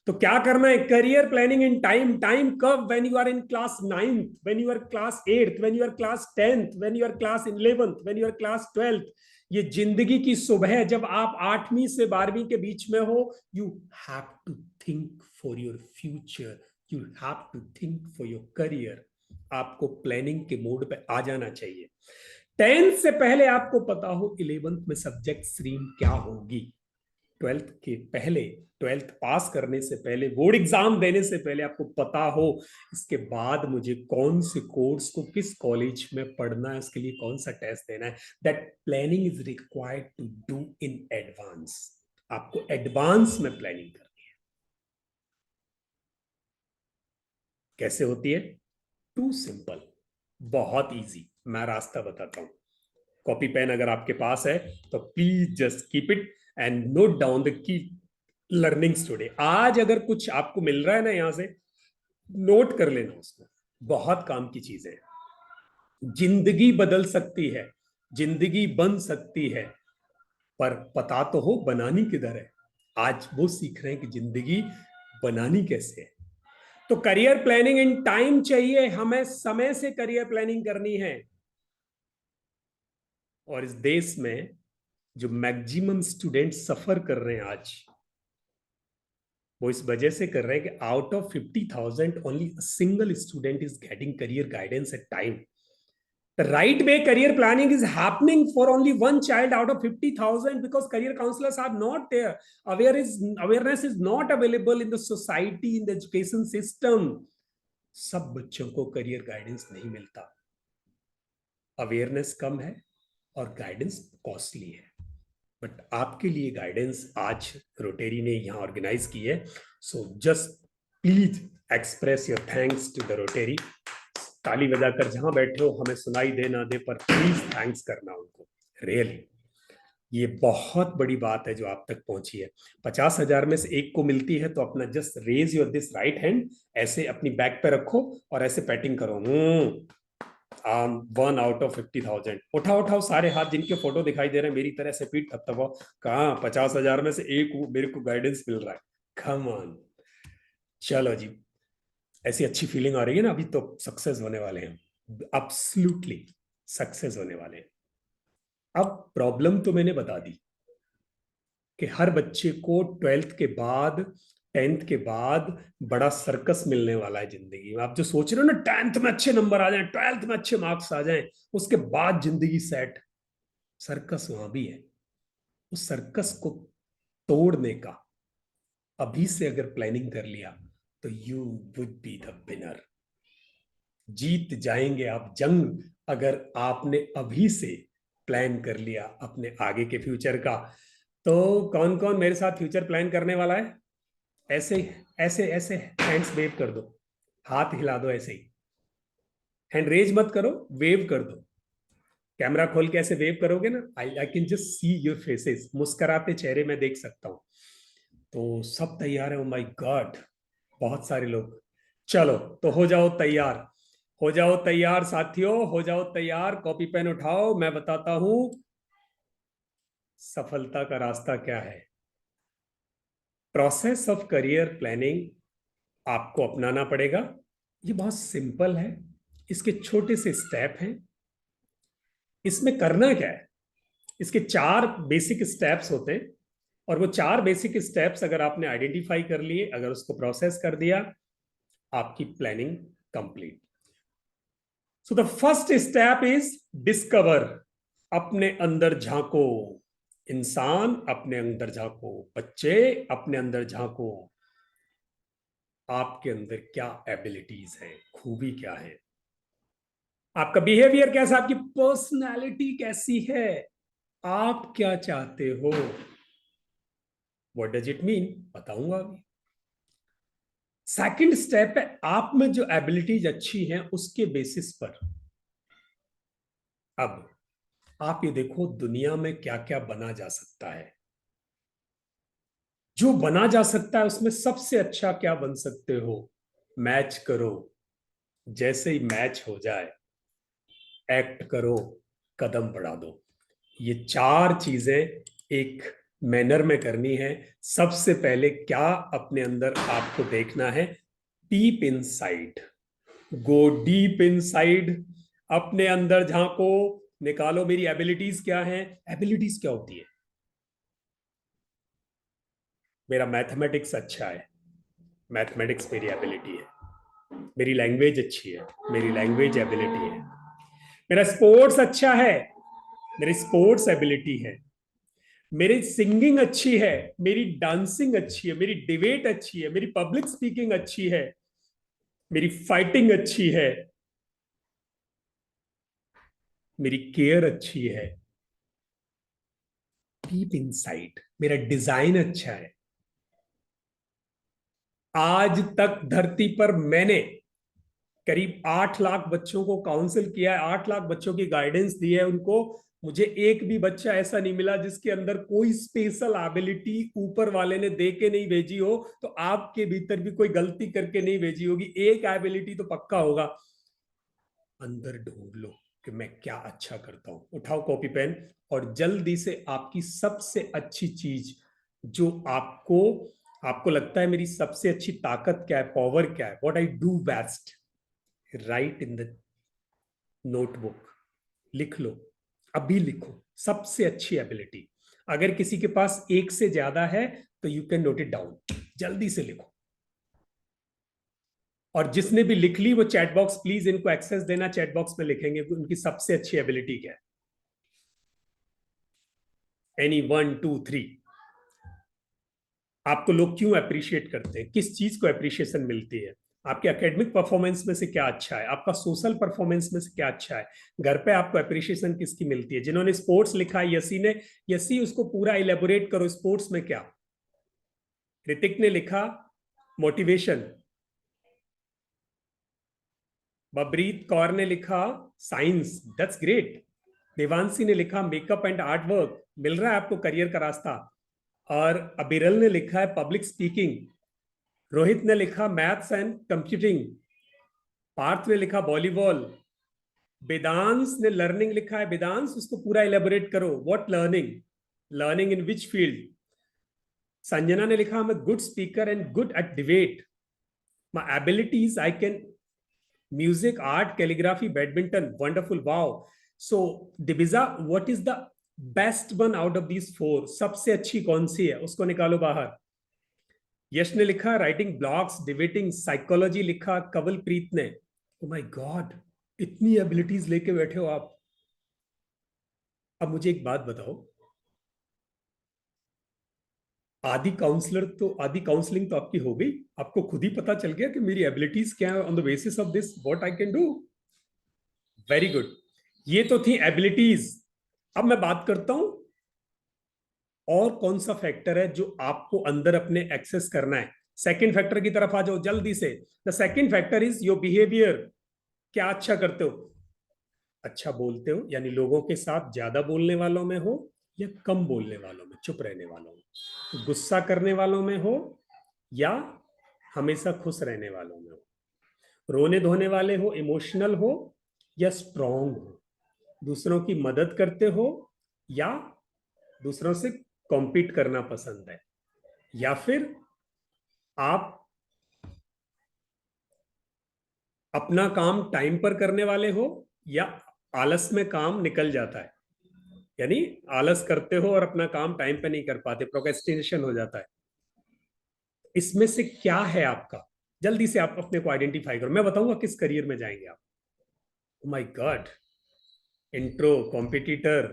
D: तो क्या करना है? Career planning in time. Time कब? When you are in class 9th, when you are class 8th, when you are class 10th, when you are class 11th, when you are class 12th। ये जिंदगी की सुबह जब आप 8वीं से 12वीं के बीच में हो, you have to think for your future, you have to think for your career. आपको प्लानिंग के मोड पे आ जाना चाहिए। 10th से पहले आपको पता हो 11th में सब्जेक्ट स्ट्रीम क्या होगी। 12th के पहले, 12th पास करने से पहले, बोर्ड एग्जाम देने से पहले आपको पता हो इसके बाद मुझे कौन से कोर्स को किस कॉलेज में पढ़ना है, इसके लिए कौन सा टेस्ट देना है। That planning is required to do in advance. आपको एडवांस में प्लानिंग करनी है। कैसे होती है? टू सिंपल, बहुत इजी। मैं रास्ता बताता हूं। कॉपी पेन अगर आपके पास है तो please just keep it and note down the key learnings today. आज अगर कुछ आपको मिल रहा है ना, यहां से नोट कर लेना उसको। बहुत काम की चीजें हैं। जिंदगी बदल सकती है, जिंदगी बन सकती है, पर पता तो हो बनानी किधर है। आज वो सीख रहे हैं कि जिंदगी बनानी कैसे है। तो करियर प्लानिंग इन टाइम चाहिए, हमें समय से करियर प्लानिंग करनी है। और इस देश में जो मैक्सिमम स्टूडेंट सफर कर रहे हैं आज, वो इस वजह से कर रहे हैं कि out of 50,000 only single student is getting career guidance at time. The right way career planning is happening for only one child out of 50,000 because career counselors are not there. Awareness is not available in the society, in the education system. सब बच्चों को career guidance नहीं मिलता. Awareness कम है और guidance costly है. But आपके लिए गाइडेंस आज रोटेरी ने यहाँ ऑर्गेनाइज की है. So just please express your thanks to the Rotary. ताली बजाकर जहां बैठे हो, हमें सुनाई दे ना दे, पर प्लीज थैंक्स करना उनको. रियली ये बहुत बड़ी बात है जो आप तक पहुंची है. 50,000 में से एक को मिलती है तो अपना just raise your this right hand, ऐसे अपनी बैक पे रखो और ऐसे पैटिंग करो. 1 आउट ऑफ 50,000. उठाओ सारे हाथ जिनके फोटो दिखाई दे रहे हैं, मेरी तरह से पीठ थपथपाओ. कहाँ 50,000 में से एक मेरे को गाइडेंस मिल रहा है. Come on. चलो जी, ऐसी अच्छी फीलिंग आ रही है ना. अभी तो सक्सेस होने वाले हैं, एब्सोल्युटली सक्सेस होने वाले हैं. अब प्रॉब्लम तो मैंने बता दी कि हर बच्चे को 12th के बाद 10th के बाद बड़ा सर्कस मिलने वाला है जिंदगी में. आप जो सोच रहे हो ना 10th में अच्छे नंबर आ जाएं, 12th में अच्छे मार्क्स आ जाएं, उसके बाद जिंदगी सेट, सर्कस वहां भी है. उस सर्कस को तोड़ने का अभी से अगर प्लानिंग कर लिया तो you would be the winner. जीत जाएंगे आप जंग अगर आपने अभी से प्लान कर लिया अपने आगे के फ्यूचर का. तो कौन कौन मेरे साथ फ्यूचर प्लान करने वाला है? ऐसे ऐसे ऐसे हैंड्स वेव कर दो, हाथ हिला दो. ऐसे ही हैंड रेज मत करो, वेव कर दो. कैमरा खोल के ऐसे वेव करोगे ना, I can just see your faces. मुस्कुराते चेहरे में देख सकता हूं. तो सब तैयार है? ओ माय गॉड, बहुत सारे लोग. चलो तो हो जाओ तैयार, हो जाओ तैयार साथियों, हो जाओ तैयार. कॉपी पेन उठाओ, मैं बताता हूं सफलता का रास्ता क्या है. प्रोसेस ऑफ करियर प्लानिंग आपको अपनाना पड़ेगा. ये बहुत सिंपल है, इसके छोटे से स्टेप हैं. इसमें करना क्या है, इसके 4 बेसिक स्टेप्स होते हैं. और वो 4 बेसिक स्टेप्स अगर आपने आइडेंटिफाई कर लिए, अगर उसको प्रोसेस कर दिया, आपकी planning complete. So the first step is discover. अपने अंदर झांको. इंसान अपने अंदर झांको, बच्चे अपने अंदर झांको. आपके अंदर क्या एबिलिटीज है, खूबी क्या है, आपका बिहेवियर कैसा, आपकी पर्सनालिटी कैसी है, आप क्या चाहते हो. व्हाट डज इट मीन, बताऊंगा अभी. सेकंड स्टेप है, आप में जो एबिलिटीज अच्छी हैं उसके बेसिस पर अब आप ये देखो दुनिया में क्या क्या बना जा सकता है. जो बना जा सकता है उसमें सबसे अच्छा क्या बन सकते हो, मैच करो. जैसे ही मैच हो जाए, एक्ट करो, कदम बढ़ा दो. ये 4 चीजें एक मैनर में करनी है. सबसे पहले क्या अपने अंदर आपको देखना है, deep inside. Go deep inside, अपने अंदर झांको, निकालो मेरी एबिलिटीज क्या हैं. एबिलिटीज क्या होती है? मेरा मैथमेटिक्स अच्छा है, मैथमेटिक्स मेरी एबिलिटी है. मेरी लैंग्वेज अच्छी है, मेरी लैंग्वेज एबिलिटी है. मेरा स्पोर्ट्स अच्छा है, मेरी स्पोर्ट्स एबिलिटी है. मेरी सिंगिंग अच्छी है, मेरी डांसिंग अच्छी है, मेरी डिबेट अच्छी है, मेरी पब्लिक स्पीकिंग अच्छी है, मेरी फाइटिंग अच्छी है, मेरी केयर अच्छी है. डीप इनसाइड, मेरा डिजाइन अच्छा है. आज तक धरती पर मैंने करीब 8 लाख बच्चों को काउंसिल किया है, 8 लाख बच्चों की गाइडेंस दी है उनको. मुझे एक भी बच्चा ऐसा नहीं मिला जिसके अंदर कोई स्पेशल एबिलिटी ऊपर वाले ने दे के नहीं भेजी हो. तो आपके भीतर भी कोई गलती करके नहीं भेजी होगी, एक एबिलिटी तो पक्का होगा. अंदर ढूंढ लो कि मैं क्या अच्छा करता हूं. उठाओ कॉपी पेन और जल्दी से आपकी सबसे अच्छी चीज जो आपको लगता है मेरी सबसे अच्छी ताकत क्या है, पावर क्या है, what I do best, right in the notebook, लिख लो, अभी लिखो सबसे अच्छी एबिलिटी। अगर किसी के पास एक से ज्यादा है तो you can note it down, जल्दी से लिखो। और जिसने भी लिख ली वो चैट बॉक्स, प्लीज इनको एक्सेस देना, चैट बॉक्स में लिखेंगे उनकी सबसे अच्छी एबिलिटी क्या है। एनी 1 2 3। आपको लोग क्यों अप्रिशिएट करते हैं, किस चीज को अप्रिशिएशन मिलती है, आपके एकेडमिक परफॉर्मेंस में से क्या अच्छा है, आपका सोशल परफॉर्मेंस में से क्या अच्छा है, घर पे आपको अप्रिशिएशन किसकी मिलती है। जिन्होंने स्पोर्ट्स लिखा है, यसी उसको पूरा इलेबोरेट करो, स्पोर्ट्स में क्या। ऋतिक ने लिखा मोटिवेशन, बबरीत कौर ने लिखा साइंस, दैट्स ग्रेट। देवांशी ने लिखा मेकअप एंड आर्ट वर्क, मिल रहा है आपको करियर का रास्ता। और अबिरल ने लिखा है पब्लिक स्पीकिंग, रोहित ने लिखा मैथ्स एंड कंप्यूटिंग, पार्थ ने लिखा वॉलीबॉल, वेदांश ने लर्निंग लिखा है। वेदांश उसको पूरा इलेबोरेट करो, what learning, learning in which field. Sanjana ने लिखा I'm a good speaker and good at debate. My abilities, I can music, art, calligraphy, badminton, wonderful, wow. So Dibiza, what is the best one out of these four? सबसे अच्छी कौन सी है, उसको निकालो बाहर। यश ने लिखा राइटिंग ब्लॉग्स, डिबेटिंग, साइकोलॉजी लिखा कवलप्रीत ने। ओ माय गॉड, इतनी एबिलिटीज लेके बैठे हो आप। अब मुझे एक बात बताओ, आदि काउंसलिंग तो आपकी हो गई, आपको खुद ही पता चल गया कि मेरी एबिलिटीज क्या है, on the basis of this what I can do. Very good, ये तो थी एबिलिटीज। अब मैं बात करता हूं और कौन सा फैक्टर है जो आपको अंदर अपने एक्सेस करना है। सेकंड फैक्टर की तरफ आ जाओ जल्दी से। The second factor is your behaviour. क्या अच्छा करते हो, अच्छा बोलते हो, यानी लोगों के साथ ज्यादा बोलने वालों में हो या कम बोलने वालों में, चुप रहने वालों में, गुस्सा करने वालों में हो या हमेशा खुश रहने वालों में हो, रोने धोने वाले हो, इमोशनल हो या स्ट्रॉन्ग हो, दूसरों की मदद करते हो या दूसरों से कॉम्पीट करना पसंद है, या फिर आप अपना काम टाइम पर करने वाले हो या आलस में काम निकल जाता है, यानी आलस करते हो और अपना काम टाइम पे नहीं कर पाते, प्रोक्रेस्टिनेशन हो जाता है। इसमें से क्या है आपका, जल्दी से आप अपने को आइडेंटिफाई करो, मैं बताऊंगा किस करियर में जाएंगे आप। Oh my god, intro, competitor,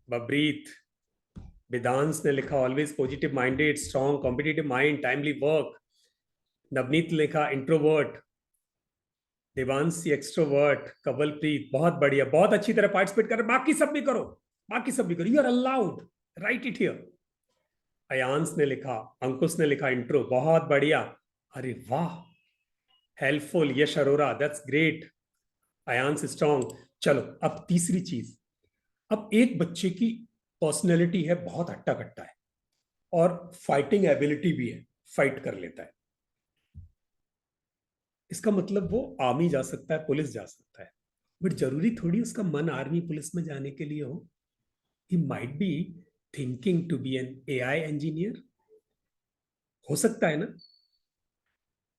D: बबरीत, वेदांश ने लिखा always positive minded, strong, competitive mind, timely work. Navneet लिखा इंट्रोवर्ट, देवांशी एक्सट्रोवर्ट, कवलप्रीत बहुत बढ़िया, बहुत अच्छी तरह पार्टिसिपेट कर, बाकी सब भी करो, बाकी सब भी करो, you are allowed, write it here. Ayansh ने लिखा, अंकुश ने लिखा इंट्रो, बहुत बढ़िया, अरे वाह, helpful, Yash Arora, that's great, Ayansh strong. चलो अब तीसरी चीज, अब एक बच्चे की पर्सनैलिटी है बहुत हट्टा कट्टा है और फाइटिंग एबिलिटी भी है, फाइट कर लेता है, इसका मतलब वो आर्मी जा सकता है, पुलिस जा सकता है, बट जरूरी थोड़ी उसका मन आर्मी पुलिस में जाने के लिए हो। He might be thinking to be an AI engineer, हो सकता है ना।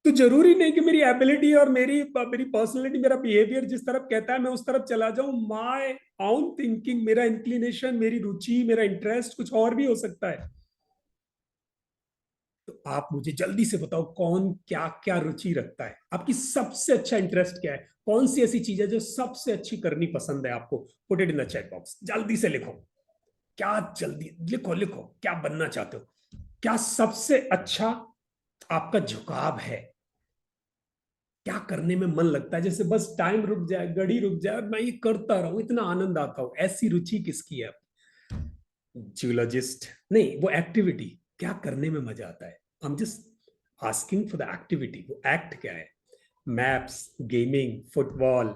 D: तो जरूरी नहीं कि मेरी एबिलिटी और मेरी पर्सनैलिटी, मेरा बिहेवियर जिस तरफ कहता है मैं उस तरफ चला जाऊं। माय ओन थिंकिंग, मेरा इंक्लिनेशन, मेरी रुचि, मेरा इंटरेस्ट कुछ और भी हो सकता है। तो आप मुझे जल्दी से बताओ कौन क्या क्या रुचि रखता है, आपकी सबसे अच्छा इंटरेस्ट क्या है, कौन सी ऐसी चीज है जो सबसे अच्छी करनी पसंद है आपको। Put it in the chat box, जल्दी से लिखो, क्या जल्दी लिखो लिखो, क्या बनना चाहते हो, क्या सबसे अच्छा आपका झुकाव है, क्या करने में मन लगता है, जैसे बस टाइम रुक जाए, घड़ी रुक जाए और मैं ये करता रहूं, इतना आनंद आता हो, ऐसी रुचि किसकी है। जूलॉजिस्ट नहीं, वो एक्टिविटी, क्या करने में मजा आता है, I am just asking for the activity, वो एक्ट क्या है। Maps, gaming, football,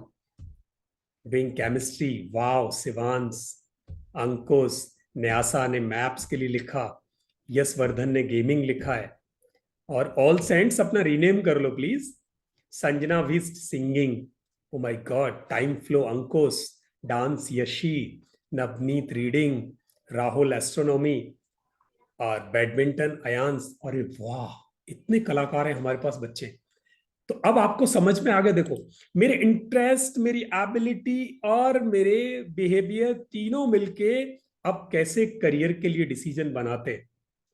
D: doing chemistry, wow, Shivansh, Ankush, Nyasa ने मैप्स के लिए लिखा, यशवर्धन ने गेमिंग लिखा है, और ऑल सेंट्स अपना रीनेम कर लो प्लीज। संजना विस्ट singing, oh my god, time flow Ankush, dance Yashi, Navneet reading, Rahul astronomy, और बैडमिंटन अयांश, अरे वाह इतने कलाकार हैं हमारे पास बच्चे। तो अब आपको समझ में आ गया, देखो मेरे इंटरेस्ट, मेरी एबिलिटी और मेरे बिहेवियर तीनों मिलके अब कैसे करियर के लिए डिसीजन बनाते हैं,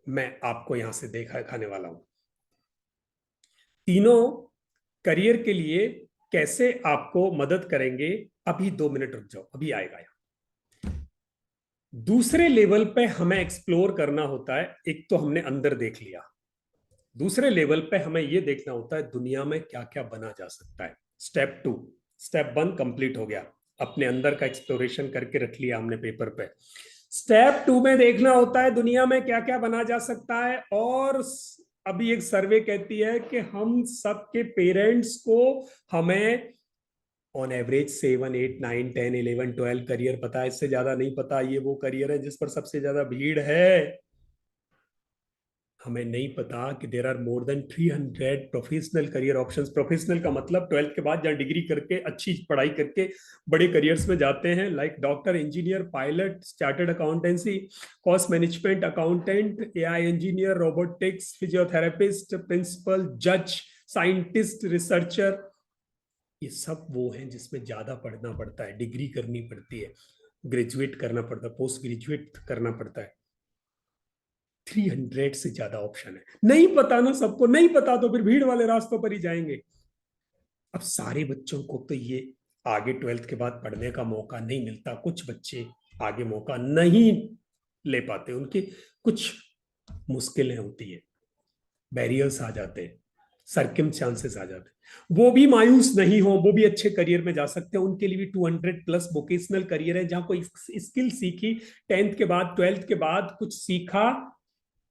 D: मैं आपको यहां से देखा खाने वाला हूं। तीनों करियर के लिए कैसे आपको मदद करेंगे, अभी 2 मिनट रुक जाओ, अभी आएगा यहाँ। दूसरे लेवल पे हमें एक्सप्लोर करना होता है, एक तो हमने अंदर देख लिया, दूसरे लेवल पे हमें यह देखना होता है दुनिया में क्या क्या बना जा सकता है। स्टेप 2, स्टेप 1 कंप्लीट हो गया, अपने अंदर का एक्सप्लोरेशन करके रख लिया हमने पेपर पे। स्टेप 2 में देखना होता है दुनिया में क्या क्या बना जा सकता है। और अभी एक सर्वे कहती है कि हम सबके पेरेंट्स को हमें ऑन एवरेज 7, 8, 9, 10, 11, 12 करियर पता है, इससे ज्यादा नहीं पता। ये वो करियर है जिस पर सबसे ज्यादा भीड़ है। हमें नहीं पता कि there are more than 300 professional career options. Professional का मतलब 12th के बाद जहाँ डिग्री करके अच्छी पढ़ाई करके बड़े करियर्स में जाते हैं, like doctor, engineer, pilot, chartered accountancy, cost management accountant, AI engineer, robotics, physiotherapist, principal, जज, साइंटिस्ट, रिसर्चर। ये सब वो हैं जिसमें ज्यादा पढ़ना पड़ता है, डिग्री करनी पड़ती है, ग्रेजुएट करना पड़ता है, पोस्ट ग्रेजुएट करना पड़ता है। 300 से ज्यादा ऑप्शन है। नहीं पता ना, सबको नहीं पता तो फिर भीड़ वाले रास्तों पर ही जाएंगे। अब सारे बच्चों को तो ये आगे 12th के बाद पढ़ने का मौका नहीं मिलता। कुछ बच्चे आगे मौका नहीं ले पाते, उनकी कुछ मुश्किलें होती है, बैरियर्स आ जाते हैं, सर्कमस्टांसेस आ जाते हैं। वो भी मायूस नहीं हो, वो भी अच्छे करियर में जा सकते हैं। उनके लिए भी 200+ वोकेशनल करियर है, जहां कोई स्किल सीखी, 10th के बाद 12th के बाद कुछ सीखा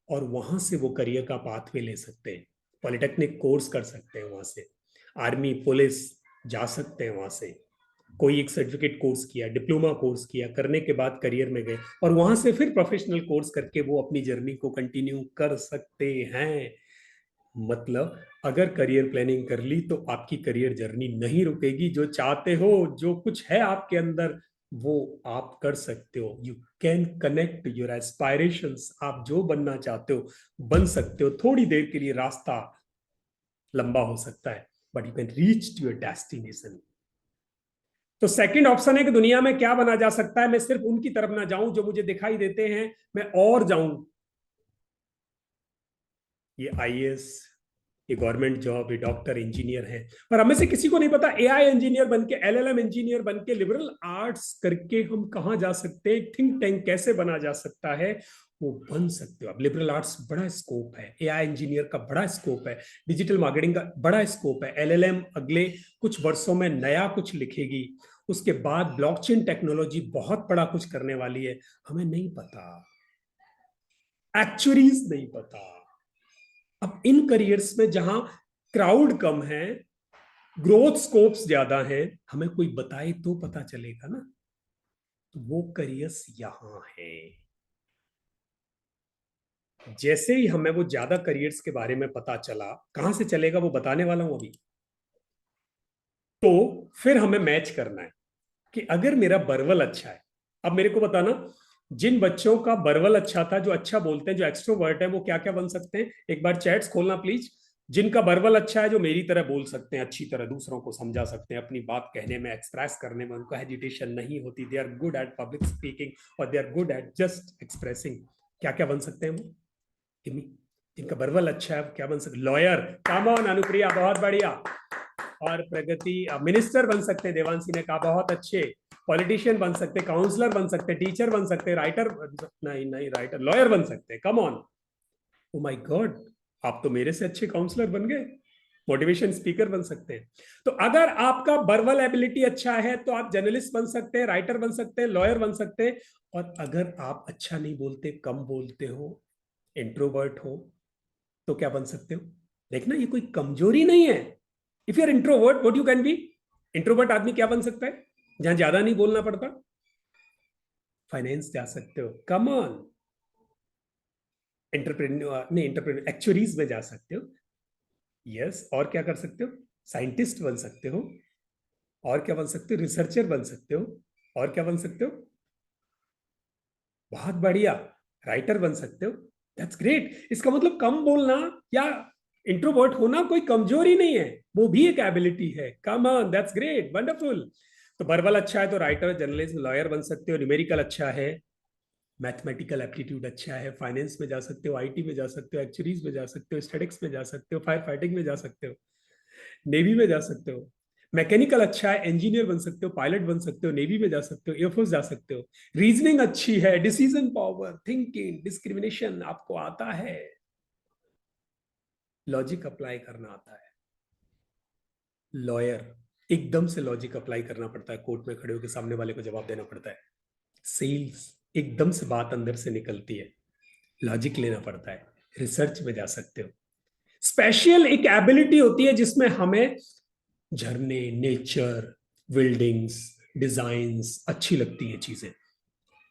D: और वहां से वो करियर का पाथवे ले सकते हैं। पॉलिटेक्निक कोर्स कर सकते हैं वहां से, आर्मी पुलिस जा सकते हैं वहां से, कोई एक सर्टिफिकेट कोर्स किया, डिप्लोमा कोर्स किया, करने के बाद करियर में गए और वहां से फिर प्रोफेशनल कोर्स करके वो अपनी जर्नी को कंटिन्यू कर सकते हैं। मतलब अगर करियर प्लानिंग कर ली तो आपकी करियर जर्नी नहीं रुकेगी। जो चाहते हो, जो कुछ है आपके अंदर, वो आप कर सकते हो। You can connect your aspirations. आप जो बनना चाहते हो बन सकते हो। थोड़ी देर के लिए रास्ता लंबा हो सकता है, but you can reach to your destination. तो सेकंड ऑप्शन है कि दुनिया में क्या बना जा सकता है, मैं सिर्फ उनकी तरफ ना जाऊं जो मुझे दिखाई देते हैं, मैं और जाऊं। ये आईएएस, ये गवर्नमेंट जॉब, ये डॉक्टर, इंजीनियर है, पर हमें से किसी को नहीं पता एआई इंजीनियर बनके, एलएलएम इंजीनियर बनके, लिबरल आर्ट्स करके हम कहां जा सकते हैं, थिंक टैंक कैसे बना जा सकता है, वो बन सकते हो। अब लिबरल आर्ट्स बड़ा स्कोप है, एआई इंजीनियर का बड़ा स्कोप है, डिजिटल मार्केटिंग का बड़ा स्कोप है, एलएलएम अगले कुछ वर्षों में नया कुछ लिखेगी, उसके बाद ब्लॉकचेन टेक्नोलॉजी बहुत बड़ा कुछ करने वाली है। हमें नहीं पता, एक्चुअलीज नहीं पता। अब इन करियर्स में जहां क्राउड कम है, ग्रोथ स्कोप्स ज्यादा है, हमें कोई बताए तो पता चलेगा ना। तो वो करियर्स यहां है। जैसे ही हमें वो ज्यादा करियर्स के बारे में पता चला, कहां से चलेगा वो बताने वाला हूं अभी। तो फिर हमें मैच करना है कि अगर मेरा बरवल अच्छा है, अब मेरे को बताना जिन बच्चों का बरवल अच्छा था, जो अच्छा बोलते हैं, जो एक्सट्रोवर्ट है, वो क्या क्या बन सकते हैं। एक बार चैट्स खोलना प्लीज। जिनका बरवल अच्छा है, जो मेरी तरह बोल सकते हैं, अच्छी तरह दूसरों को समझा सकते हैं, अपनी बात कहने में, एक्सप्रेस करने में उनको हेजिटेशन नहीं होती, they are good at public speaking और they are good at just expressing. क्या क्या बन सकते हैं वो? जिनका बरवल अच्छा है क्या बन सकते? लॉयर, कम ऑन अनुप्रिया, बहुत बढ़िया। और प्रगति, मिनिस्टर बन सकते हैं, देवांशी ने कहा बहुत अच्छे। पॉलिटिशियन बन सकते, काउंसलर बन सकते, टीचर बन सकते, राइटर, नहीं राइटर, लॉयर बन सकते। Come on, O my God, आप तो मेरे से अच्छे काउंसलर बन गए। मोटिवेशन स्पीकर बन सकते हैं। तो अगर आपका बर्बल एबिलिटी अच्छा है तो आप जर्नलिस्ट बन सकते हैं, राइटर बन सकते हैं, लॉयर बन सकते हैं। और अगर आप अच्छा नहीं बोलते, कम बोलते हो, इंट्रोवर्ट हो, तो क्या बन सकते हो? देखना, ये कोई कमजोरी नहीं है। If you are introvert, what you can be? Introvert आदमी क्या बन सकता है जहां ज्यादा नहीं बोलना पड़ता? फाइनेंस जा सकते हो, कम ऑन। एंटरप्रेन्योर नहीं, एंटरप्रेन्योर एक्चुअरीज में जा सकते हो, यस। और क्या कर सकते हो? साइंटिस्ट बन सकते हो। और क्या बन सकते हो? रिसर्चर बन सकते हो। और क्या बन सकते हो? बहुत बढ़िया, राइटर बन सकते हो। That's great. इसका मतलब कम बोलना या इंट्रोवर्ट होना कोई कमजोरी नहीं है, वो भी एक एबिलिटी है। Come on, that's great, wonderful. तो वर्बल अच्छा है तो राइटर, जर्नलिस्ट, लॉयर बन सकते हो। न्यूमेरिकल अच्छा है, मैथमेटिकल एप्टीट्यूड अच्छा है, फाइनेंस में जा सकते हो, आईटी में जा सकते हो, एक्चुअरीज में जा सकते हो, स्टैटिक्स में जा सकते हो, फायर फाइटिंग में जा सकते हो, नेवी में जा सकते हो। मैकेनिकल अच्छा है, इंजीनियर बन सकते हो, पायलट बन सकते हो, नेवी में जा सकते हो, एयरफोर्स जा सकते हो। रीजनिंग अच्छी है, डिसीजन पावर, थिंकिंग, डिस्क्रिमिनेशन आपको आता है, लॉजिक अप्लाई करना आता है। लॉयर, एकदम से लॉजिक अप्लाई करना पड़ता है, कोर्ट में खड़े होकर सामने वाले को जवाब देना पड़ता है। सेल्स, एकदम से बात अंदर से निकलती है, लॉजिक लेना पड़ता है। रिसर्च में जा सकते हो। स्पेशल एक एबिलिटी होती है जिसमें हमें झरने, नेचर, बिल्डिंग्स, डिजाइन्स अच्छी लगती हैं चीजें।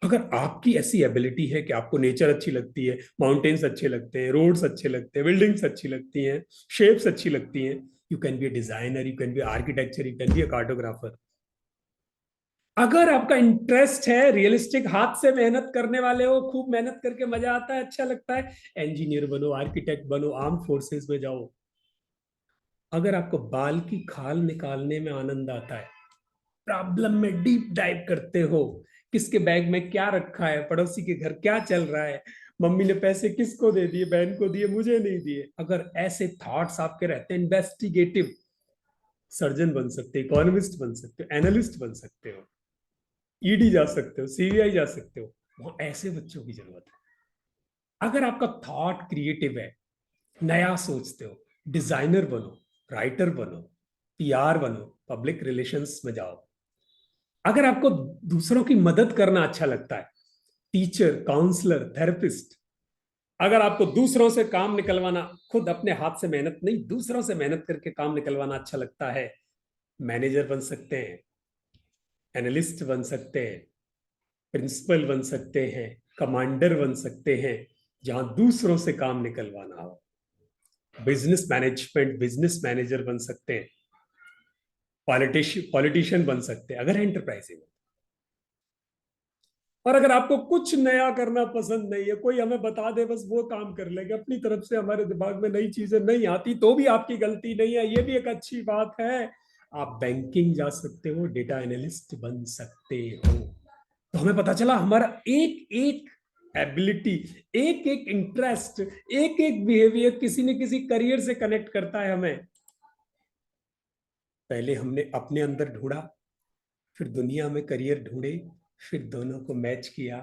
D: अगर आपकी ऐसी एबिलिटी है कि आपको नेचर अच्छी लगती है, माउंटेन्स अच्छे लगते हैं, रोड्स अच्छे लगते हैं, बिल्डिंग्स अच्छी लगती हैं, शेप्स अच्छी लगती हैं, you can B A designer, you can B architecture, you can B A cartographer. अगर आपका इंटरेस्ट है, रियलिस्टिक, हाथ से मेहनत करने वाले हो, खूब मेहनत करके मजा आता है, अच्छा लगता है, इंजीनियर बनो, आर्किटेक्ट बनो, आर्म फोर्सेस में जाओ। अगर आपको बाल की खाल निकालने में आनंद आता है, प्रॉब्लम में डीप डाइव करते हो, किसके बैग में क्या रखा है, पड़ोसी के घर क्या चल रहा है, मम्मी ने पैसे किसको दे दिए, बहन को दिए, मुझे नहीं दिए, अगर ऐसे थॉट्स आपके रहते हैं, इन्वेस्टिगेटिव, सर्जन बन सकते हो, इकोनॉमिस्ट बन सकते हो, एनालिस्ट बन सकते हो, ईडी जा सकते हो, सीबीआई जा सकते हो। वहां ऐसे बच्चों की जरूरत है। अगर आपका थॉट क्रिएटिव है, नया सोचते हो, डिजाइनर बनो, राइटर बनो, पीआर बनो, पब्लिक रिलेशंस में जाओ। अगर आपको दूसरों की मदद करना अच्छा लगता है, टीचर, काउंसलर, थेरेपिस्ट। अगर आपको दूसरों से काम निकलवाना, खुद अपने हाथ से मेहनत नहीं, दूसरों से मेहनत करके काम निकलवाना अच्छा लगता है, मैनेजर बन सकते हैं, एनालिस्ट बन सकते हैं, प्रिंसिपल बन सकते हैं, कमांडर बन सकते हैं, जहां दूसरों से काम निकलवाना हो। बिजनेस मैनेजमेंट, बिजनेस मैनेजर बन सकते हैं, पॉलिटिशियन बन सकते हैं अगर एंटरप्राइजिंग। और अगर आपको कुछ नया करना पसंद नहीं है, कोई हमें बता दे बस वो काम कर लेंगे, अपनी तरफ से हमारे दिमाग में नई चीजें नहीं आती, तो भी आपकी गलती नहीं है, ये भी एक अच्छी बात है। आप बैंकिंग जा सकते हो, डेटा एनालिस्ट बन सकते हो। तो हमें पता चला हमारा एक एक एबिलिटी, एक एक इंटरेस्ट, एक एक बिहेवियर किसी न किसी करियर से कनेक्ट करता है हमें। पहले हमने अपने अंदर ढूंढा, फिर दुनिया में करियर ढूंढे, फिर दोनों को मैच किया,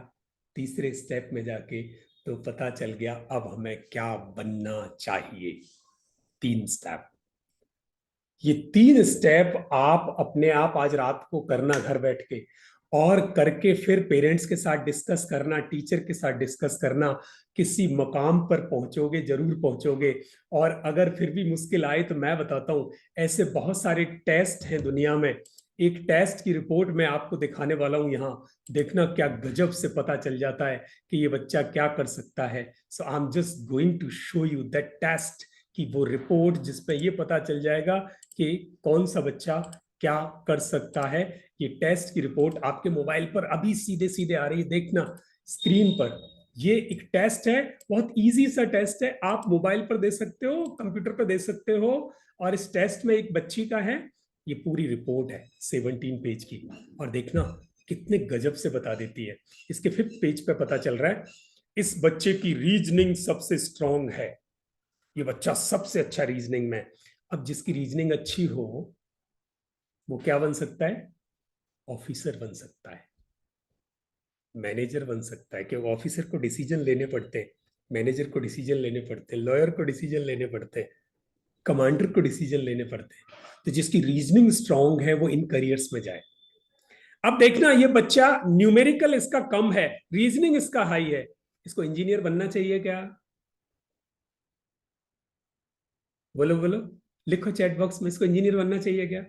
D: तीसरे स्टेप में जाके तो पता चल गया अब हमें क्या बनना चाहिए। 3 स्टेप, ये 3 स्टेप आप अपने आप आज रात को करना घर बैठ के, और करके फिर पेरेंट्स के साथ डिस्कस करना, टीचर के साथ डिस्कस करना, किसी मकाम पर पहुंचोगे, जरूर पहुंचोगे। और अगर फिर भी मुश्किल आए तो मैं बताता हूं, ऐसे बहुत सारे टेस्ट हैं दुनिया में। एक टेस्ट की रिपोर्ट मैं आपको दिखाने वाला हूं यहाँ, देखना क्या गजब से पता चल जाता है कि ये बच्चा क्या कर सकता है। So I am just going to show you that test, कि वो रिपोर्ट जिसपे ये पता चल जाएगा कि कौन सा बच्चा क्या कर सकता है। ये टेस्ट की रिपोर्ट आपके मोबाइल पर अभी सीधे सीधे आ रही है, देखना स्क्रीन पर। ये एक टेस्ट है, बहुत इजी सा टेस्ट है, आप मोबाइल पर दे सकते हो, कंप्यूटर पर दे सकते हो। और इस टेस्ट में एक बच्ची का है, ये पूरी रिपोर्ट है 17 पेज की, और देखना कितने गजब से बता देती है। इसके 5th पेज पे पता चल रहा है इस बच्चे की रीजनिंग सबसे स्ट्रांग है, ये बच्चा सबसे अच्छा रीजनिंग में। अब जिसकी रीजनिंग अच्छी हो वो क्या बन सकता है? ऑफिसर बन सकता है, मैनेजर बन सकता है, क्योंकि ऑफिसर को डिसीजन लेने पड़ते हैं, मैनेजर को डिसीजन लेने पड़ते हैं, लॉयर को डिसीजन लेने पड़ते हैं, कमांडर को डिसीजन लेने पड़ते हैं। तो जिसकी रीजनिंग स्ट्रांग है वो इन करियर्स में जाए। अब देखना ये बच्चा न्यूमेरिकल इसका कम है, रीजनिंग इसका हाई है, इसको इंजीनियर बनना चाहिए क्या? बोलो बोलो, लिखो चैट बॉक्स में, इसको इंजीनियर बनना चाहिए क्या?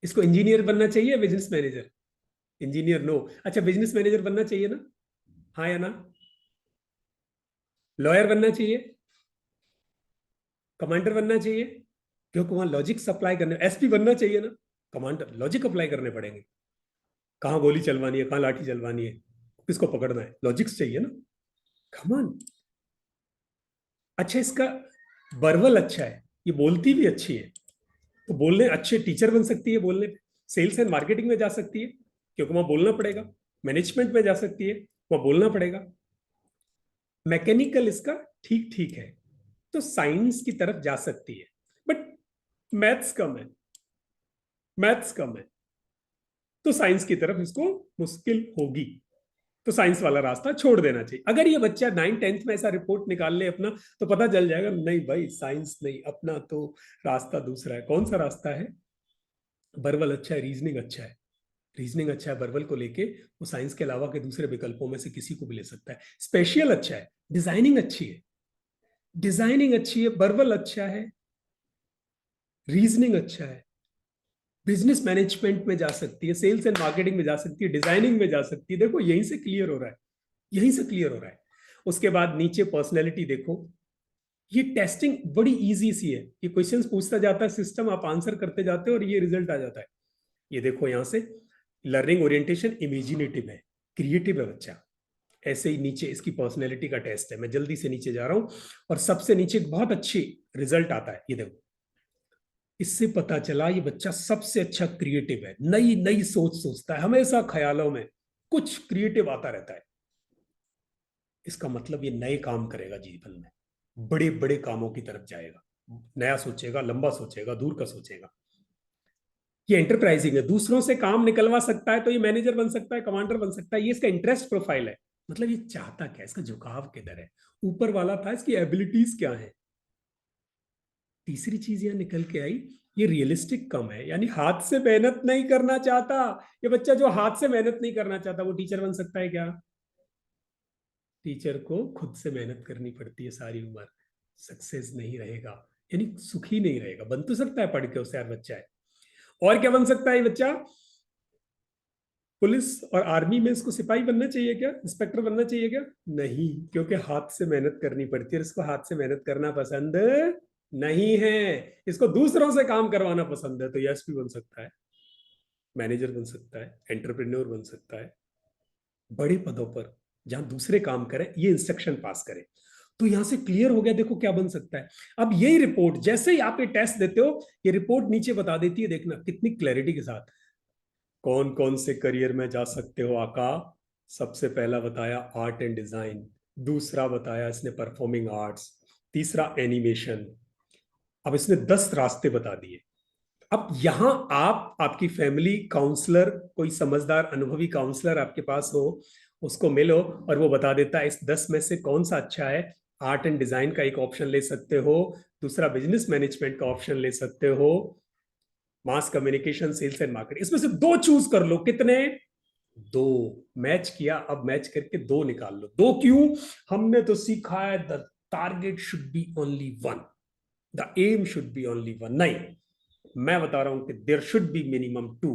D: इसको इंजीनियर बनना चाहिए, बिजनेस मैनेजर? इंजीनियर नो, अच्छा बिजनेस मैनेजर बनना चाहिए ना, हाँ या ना? लॉयर बनना चाहिए, कमांडर बनना चाहिए, क्योंकि वहां लॉजिक सप्लाई करने, एसपी बनना चाहिए ना, कमांडर, लॉजिक अप्लाई करने पड़ेंगे, कहां गोली चलवानी है, कहां लाठी चलवानी है, किसको पकड़ना है, लॉजिक्स चाहिए ना, कमान। अच्छा, इसका वर्बल अच्छा है, ये बोलती भी अच्छी है, तो बोलने अच्छे टीचर बन सकती है, बोलने सेल्स एंड मार्केटिंग में जा सकती है क्योंकि वहां बोलना पड़ेगा, मैनेजमेंट में जा सकती है, वहां बोलना पड़ेगा, मैकेनिकल इसका ठीक ठीक है, तो साइंस की तरफ जा सकती है, बट मैथ्स कम है, मैथ्स कम है, तो साइंस की तरफ इसको मुश्किल होगी, तो साइंस वाला रास्ता छोड़ देना चाहिए। अगर ये बच्चा 9th-10th में ऐसा रिपोर्ट निकाल ले अपना, तो पता चल जाएगा नहीं भाई साइंस नहीं, अपना तो रास्ता दूसरा है। कौन सा रास्ता है? वर्बल अच्छा है, रीजनिंग अच्छा है, रीजनिंग अच्छा है, वर्बल को लेके वो साइंस के अलावा के दूसरे विकल्पों में से किसी को भी ले सकता है। स्पेशल अच्छा है, डिजाइनिंग अच्छी है, डिजाइनिंग अच्छी है, वर्बल अच्छा है, रीजनिंग अच्छा है, बिजनेस मैनेजमेंट में जा सकती है, सेल्स एंड मार्केटिंग में जा सकती है, डिजाइनिंग में जा सकती है। देखो यहीं से क्लियर हो रहा है, यहीं से क्लियर हो रहा है। उसके बाद नीचे पर्सनैलिटी देखो, ये टेस्टिंग बड़ी इजी सी है, ये क्वेश्चंस पूछता जाता है सिस्टम, आप आंसर करते जाते हो और ये रिजल्ट आ जाता है। ये देखो यहां से लर्निंग ओरिएंटेशन इमेजिनेटिव है, क्रिएटिव है बच्चा। ऐसे ही नीचे इसकी पर्सनैलिटी का टेस्ट है, मैं जल्दी से नीचे जा रहा हूं, और सबसे नीचे एक बहुत अच्छी रिजल्ट आता है, ये देखो, इससे पता चला ये बच्चा सबसे अच्छा क्रिएटिव है, नई नई सोच सोचता है, हमेशा ख्यालों में कुछ क्रिएटिव आता रहता है। इसका मतलब ये नए काम करेगा जीवन में, बड़े बड़े कामों की तरफ जाएगा, नया सोचेगा, लंबा सोचेगा, दूर का सोचेगा। ये एंटरप्राइजिंग है, दूसरों से काम निकलवा सकता है, तो ये मैनेजर बन सकता है, कमांडर बन सकता है। ये इसका इंटरेस्ट प्रोफाइल है, मतलब ये चाहता क्या है, इसका झुकाव किधर है, ऊपर वाला था, इसकी एबिलिटीज क्या है। तीसरी चीज यहां निकल के आई, ये रियलिस्टिक कम है, यानी हाथ से मेहनत नहीं करना चाहता। ये बच्चा जो हाथ से मेहनत नहीं करना चाहता वो टीचर बन सकता है क्या? टीचर को खुद से मेहनत करनी पड़ती है सारी उम्र, सक्सेस नहीं रहेगा, यानी सुखी नहीं रहेगा। बन तो सकता है पढ़ के, उससे यार बच्चा है। और क्या बन सकता है ये बच्चा? पुलिस और आर्मी में इसको सिपाही बनना चाहिए क्या, इंस्पेक्टर बनना चाहिए क्या? नहीं, क्योंकि हाथ से मेहनत करनी पड़ती है, इसको हाथ से मेहनत करना पसंद नहीं है, इसको दूसरों से काम करवाना पसंद है। तो एसपी बन सकता है, मैनेजर बन सकता है, एंटरप्रेन्योर बन सकता है, बड़े पदों पर जहां दूसरे काम करें, ये इंस्ट्रक्शन पास करें। तो यहां से क्लियर हो गया, देखो क्या बन सकता है। अब यही रिपोर्ट जैसे ही आप ये टेस्ट देते हो, ये रिपोर्ट नीचे बता देती है, देखना कितनी क्लैरिटी के साथ कौन कौन से करियर में जा सकते हो आका। सबसे पहला बताया आर्ट एंड डिजाइन, दूसरा बताया इसने परफॉर्मिंग आर्ट्स, तीसरा एनिमेशन। अब इसने 10 रास्ते बता दिए। अब यहां आप, आपकी फैमिली काउंसलर, कोई समझदार अनुभवी काउंसलर आपके पास हो, उसको मिलो और वो बता देता है इस 10 में से कौन सा अच्छा है। आर्ट एंड डिजाइन का एक ऑप्शन ले सकते हो, दूसरा बिजनेस मैनेजमेंट का ऑप्शन ले सकते हो, mass communication, sales and marketing, इसमें से 2 चूज कर लो। कितने? 2। मैच किया, अब मैच करके 2 निकाल लो। 2 क्यों? हमने तो सीखा है the target should be only one, the aim should be only one. नहीं, मैं बता रहा हूं कि there should be minimum 2।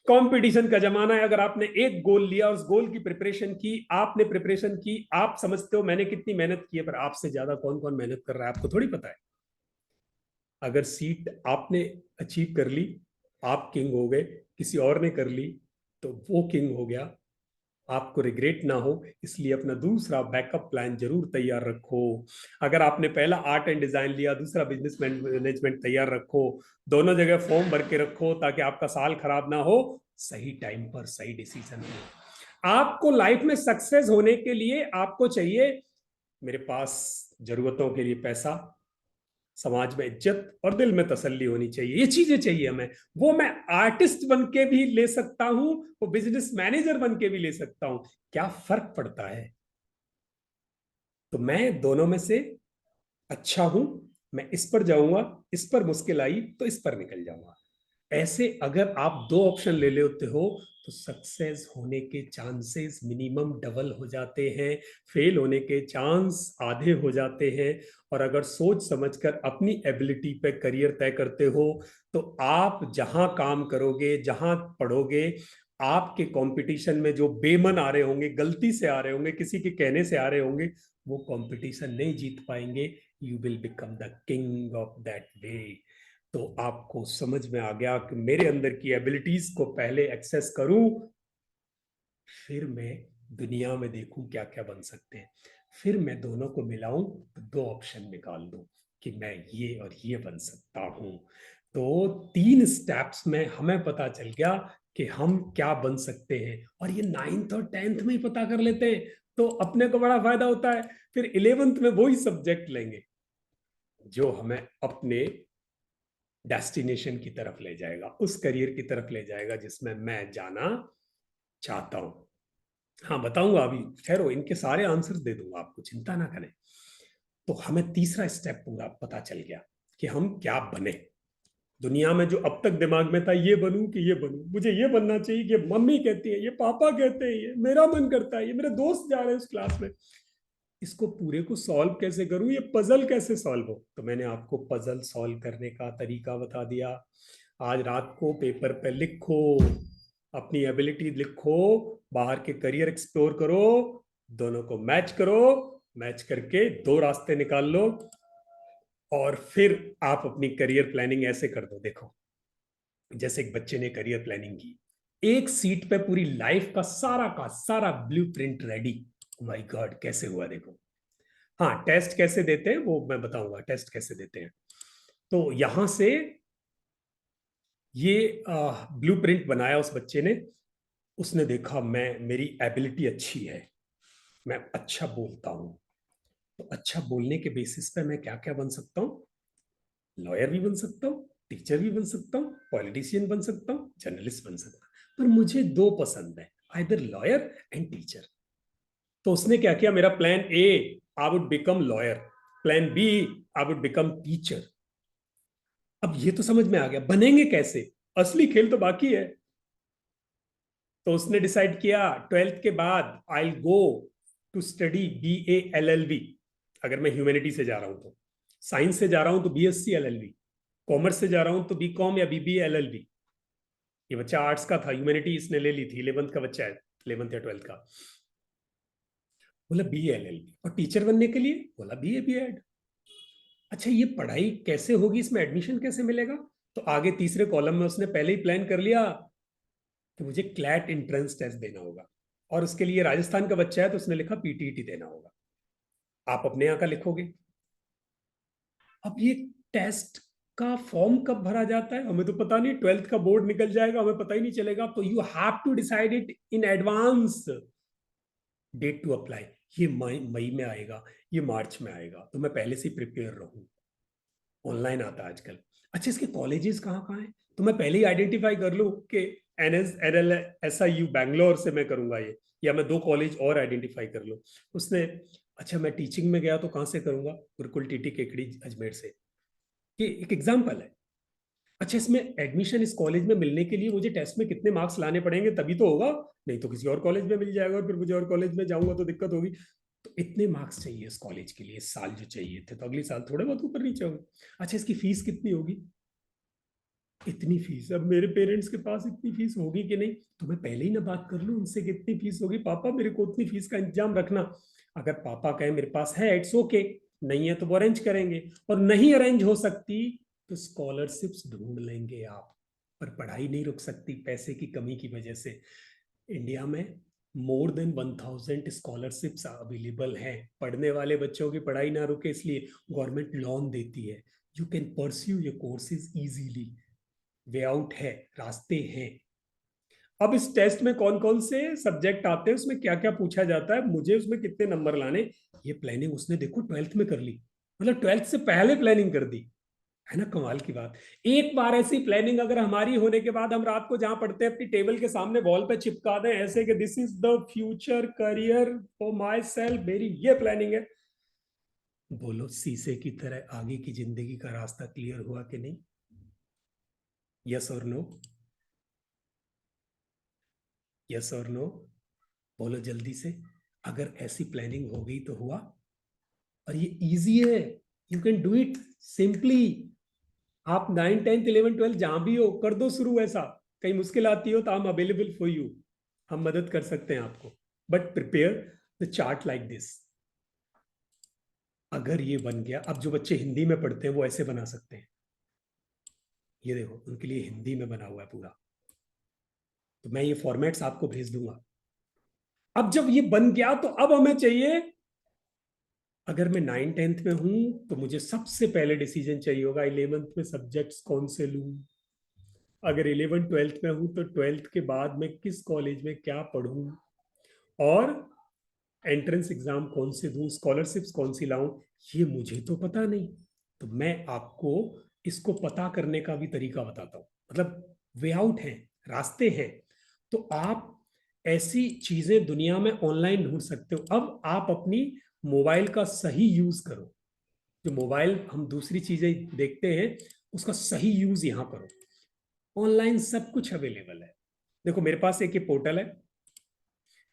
D: Competition का जमाना है, अगर आपने एक गोल लिया, उस गोल की प्रिपरेशन की, आपने प्रिपरेशन की, आप समझते हो मैंने कितनी मेहनत की है, पर आपसे ज्यादा कौन कौन मेहनत कर रहा है आपको थोड़ी पता है। अगर सीट आपने अचीव कर ली, आप किंग हो गए, किसी और ने कर ली तो वो किंग हो गया, आपको रिग्रेट ना हो, इसलिए अपना दूसरा बैकअप प्लान जरूर तैयार रखो। अगर आपने पहला आर्ट एंड डिजाइन लिया, दूसरा बिजनेस मैनेजमेंट तैयार रखो, दोनों जगह फॉर्म भर के रखो ताकि आपका साल खराब ना हो, सही टाइम पर सही डिसीजन हो। आपको लाइफ में सक्सेस होने के लिए आपको चाहिए, मेरे पास जरूरतों के लिए पैसा, समाज में इज्जत और दिल में तसल्ली होनी चाहिए, ये चीजें चाहिए हमें। वो मैं आर्टिस्ट बन के भी ले सकता हूं, वो बिजनेस मैनेजर बन के भी ले सकता हूं, क्या फर्क पड़ता है? तो मैं दोनों में से अच्छा हूं, मैं इस पर जाऊंगा, इस पर मुश्किल आई तो इस पर निकल जाऊंगा। ऐसे अगर आप 2 ऑप्शन ले लेते हो तो सक्सेस होने के चांसेस मिनिमम डबल हो जाते हैं, फेल होने के चांस आधे हो जाते हैं। और अगर सोच समझकर अपनी एबिलिटी पे करियर तय करते हो, तो आप जहां काम करोगे, जहां पढ़ोगे, आपके कंपटीशन में जो बेमन आ रहे होंगे, गलती से आ रहे होंगे, किसी के कहने से आ रहे होंगे, वो कंपटीशन नहीं जीत पाएंगे। You will become the king of that day. तो आपको समझ में आ गया कि मेरे अंदर की एबिलिटीज को पहले एक्सेस करूं, फिर मैं दुनिया में देखूं क्या क्या बन सकते हैं, फिर मैं दोनों को मिलाऊं तो दो ऑप्शन निकाल दूं कि मैं ये और ये बन सकता हूं। तो 3 स्टेप्स में हमें पता चल गया कि हम क्या बन सकते हैं, और ये 9th और 10th में ही पता कर लेते हैं तो अपने को बड़ा फायदा होता है। फिर 11th में वही सब्जेक्ट लेंगे जो हमें अपने डेस्टिनेशन की तरफ ले जाएगा, उस करियर की तरफ ले जाएगा जिसमें मैं जाना चाहता हूं। हाँ बताऊंगा, अभी ठहरो, इनके सारे आंसर्स दे दूंगा आपको, चिंता ना करें। तो हमें तीसरा स्टेप पूरा पता चल गया कि हम क्या बने। दुनिया में जो अब तक दिमाग में था, ये बनूं कि ये बनूं, मुझे ये बनना चाहिए कि मम्मी कहती है, ये पापा कहते हैं, ये मेरा मन करता है, ये मेरे दोस्त जा रहे हैं उस क्लास में, इसको पूरे को सॉल्व कैसे करूं, ये पजल कैसे सॉल्व हो। तो मैंने आपको पजल सॉल्व करने का तरीका बता दिया। आज रात को पेपर पे लिखो, अपनी एबिलिटी लिखो, बाहर के करियर एक्सप्लोर करो, दोनों को मैच करो, मैच करके 2 रास्ते निकाल लो, और फिर आप अपनी करियर प्लानिंग ऐसे कर दो। देखो, जैसे एक बच्चे ने करियर प्लानिंग की, एक सीट पे पूरी लाइफ का सारा ब्लूप्रिंट रेडी। माय गॉड, कैसे हुआ देखो। हाँ, टेस्ट कैसे देते हैं वो मैं बताऊंगा, टेस्ट कैसे देते हैं। तो यहां से ये ब्लूप्रिंट बनाया उस बच्चे ने। उसने देखा मेरी एबिलिटी अच्छी है, मैं अच्छा बोलता हूं, तो अच्छा बोलने के बेसिस पे मैं क्या क्या बन सकता हूं, लॉयर भी बन सकता हूं, टीचर भी बन सकता हूं, पॉलिटिशियन बन सकता हूं, जर्नलिस्ट बन सकता हूं, पर मुझे 2 पसंद है, आइदर लॉयर एंड टीचर। तो उसने क्या किया, मेरा plan A, I would become lawyer, plan B, I would become teacher. अब ये तो समझ में आ गया, बनेंगे कैसे, असली खेल तो बाकी है। तो उसने डिसाइड किया 12th के बाद I go to study BA LLB। अगर मैं ह्यूमैनिटी से जा रहा हूं तो, साइंस से जा रहा हूं तो BSc LLB, कॉमर्स से जा रहा हूं तो BCom या BBA LLB। ये बच्चा आर्ट्स का था, ह्यूमैनिटी इसने ले ली थी, 11th का बच्चा है, 11th या 12th का। बोला BA LLB, और टीचर बनने के लिए बोला BA B.Ed। अच्छा, ये पढ़ाई कैसे होगी, इसमें एडमिशन कैसे मिलेगा। तो आगे तीसरे कॉलम में उसने पहले ही प्लान कर लिया कि मुझे क्लैट एंट्रेंस टेस्ट देना होगा, और उसके लिए राजस्थान का बच्चा है तो उसने लिखा PTET देना होगा। आप अपने यहाँ का लिखोगे। अब ये टेस्ट का फॉर्म कब भरा जाता है हमें तो पता नहीं, 12th का बोर्ड निकल जाएगा, हमें पता ही नहीं चलेगा। तो you have to decide it in advance. Date to apply, ये मई में आएगा, ये मार्च में आएगा, तो मैं पहले से प्रिपेयर रहूं। ऑनलाइन आता है आजकल। अच्छा, इसके कॉलेजेस कहाँ कहाँ हैं, तो मैं पहले ही आइडेंटिफाई कर लूँ कि NSNL SIU बैंगलोर से मैं करूंगा ये, या मैं 2 कॉलेज और आइडेंटिफाई कर लूँ। उसने, अच्छा मैं टीचिंग में गया तो कहाँ से करूंगा, गुरुकुल TT केकड़ी अजमेर से। ये एक एग्जाम्पल है। अच्छा, इसमें एडमिशन इस कॉलेज में मिलने के लिए मुझे टेस्ट में कितने मार्क्स लाने पड़ेंगे तभी तो होगा, नहीं तो किसी और कॉलेज में मिल जाएगा, और फिर मुझे और कॉलेज में जाऊंगा तो दिक्कत होगी। तो इतने मार्क्स चाहिए इस कॉलेज के लिए, इस साल जो चाहिए थे, तो अगले साल थोड़े बहुत ऊपर नीचे होंगे। अच्छा, इसकी फीस कितनी होगी, इतनी फीस। अब मेरे पेरेंट्स के पास इतनी फीस होगी कि नहीं, तो मैं पहले ही ना बात कर लूं उनसे कितनी फीस होगी, पापा मेरे को उतनी फीस का इंतजाम रखना। अगर पापा कहे मेरे पास है, इट्स ओके, नहीं है तो वो अरेंज करेंगे, और नहीं अरेंज हो सकती तो स्कॉलरशिप्स ढूंढ लेंगे आप। पर पढ़ाई नहीं रुक सकती पैसे की कमी की वजह से। इंडिया में मोर देन 1000 स्कॉलरशिप्स अवेलेबल हैं, पढ़ने वाले बच्चों की पढ़ाई ना रुके इसलिए गवर्नमेंट लोन देती है। You can pursue your courses easily, way out है, रास्ते हैं। अब इस टेस्ट में कौन कौन से सब्जेक्ट आते हैं, उसमें क्या क्या पूछा जाता है, मुझे उसमें कितने नंबर लाने, ये प्लानिंग उसने देखो 12th में कर ली, मतलब 12th से पहले प्लानिंग कर दी, है ना कमाल की बात। एक बार ऐसी प्लानिंग अगर हमारी होने के बाद हम रात को जहां पढ़ते हैं अपनी टेबल के सामने वॉल पे चिपका दें ऐसे कि this is the future career for my self, मेरी ये प्लानिंग है, बोलो शीशे की तरह आगे की जिंदगी का रास्ता क्लियर हुआ कि नहीं, यस और नो, यस और नो, बोलो जल्दी से। अगर ऐसी प्लानिंग हो गई तो हुआ, और ये इजी है, you can do it simply. आप 9, 10, 11, 12 जहां भी हो कर दो शुरू। ऐसा कहीं मुश्किल आती हो तो I am available for you, हम मदद कर सकते हैं आपको, but prepare the chart like this. अगर ये बन गया, अब जो बच्चे हिंदी में पढ़ते हैं वो ऐसे बना सकते हैं, ये देखो उनके लिए हिंदी में बना हुआ है पूरा। तो मैं ये फॉर्मेट्स आपको भेज दूंगा, अब जब ये बन गया तो अब हमें चाहिए, अगर मैं 9th-10th में हूं तो मुझे सबसे पहले डिसीजन चाहिए होगा 11th में सब्जेक्ट्स कौन से लूं। अगर 11th-12th में हूं तो 12th के बाद मैं किस कॉलेज में क्या पढ़ूं, और एंट्रेंस एग्जाम कौन से दूं, स्कॉलरशिप्स कौन सी लाऊं, ये मुझे तो पता नहीं। तो मैं आपको इसको पता करने का भी तरीका बताता हूं, मतलब वे आउट है, रास्ते हैं। तो आप ऐसी चीजें दुनिया में ऑनलाइन ढूंढ सकते हो। अब आप अपनी मोबाइल का सही यूज करो। जो मोबाइल हम दूसरी चीजें देखते हैं उसका सही यूज यहां करो। ऑनलाइन सब कुछ अवेलेबल है। देखो मेरे पास एक ये पोर्टल है।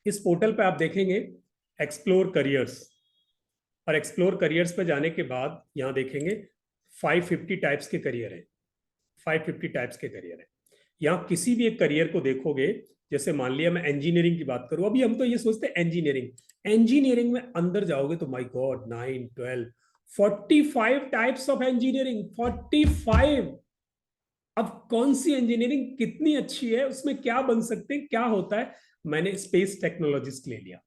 D: इस पोर्टल पे आप देखेंगे एक्सप्लोर करियर्स, और एक्सप्लोर करियर्स पे जाने के बाद यहाँ देखेंगे 550 टाइप्स के करियर हैं। 550 टाइप्स के करियर हैं। यहाँ किसी भी एक करियर को देखोगे, जैसे मान लिया मैं इंजीनियरिंग की बात करूं, अभी हम तो ये सोचते हैं इंजीनियरिंग में अंदर जाओगे तो my God 9, 12, 45 types of engineering, 45। अब कौन सी इंजीनियरिंग कितनी अच्छी है, उसमें क्या बन सकते हैं, क्या होता है। मैंने स्पेस टेक्नोलॉजिस्ट ले लिया।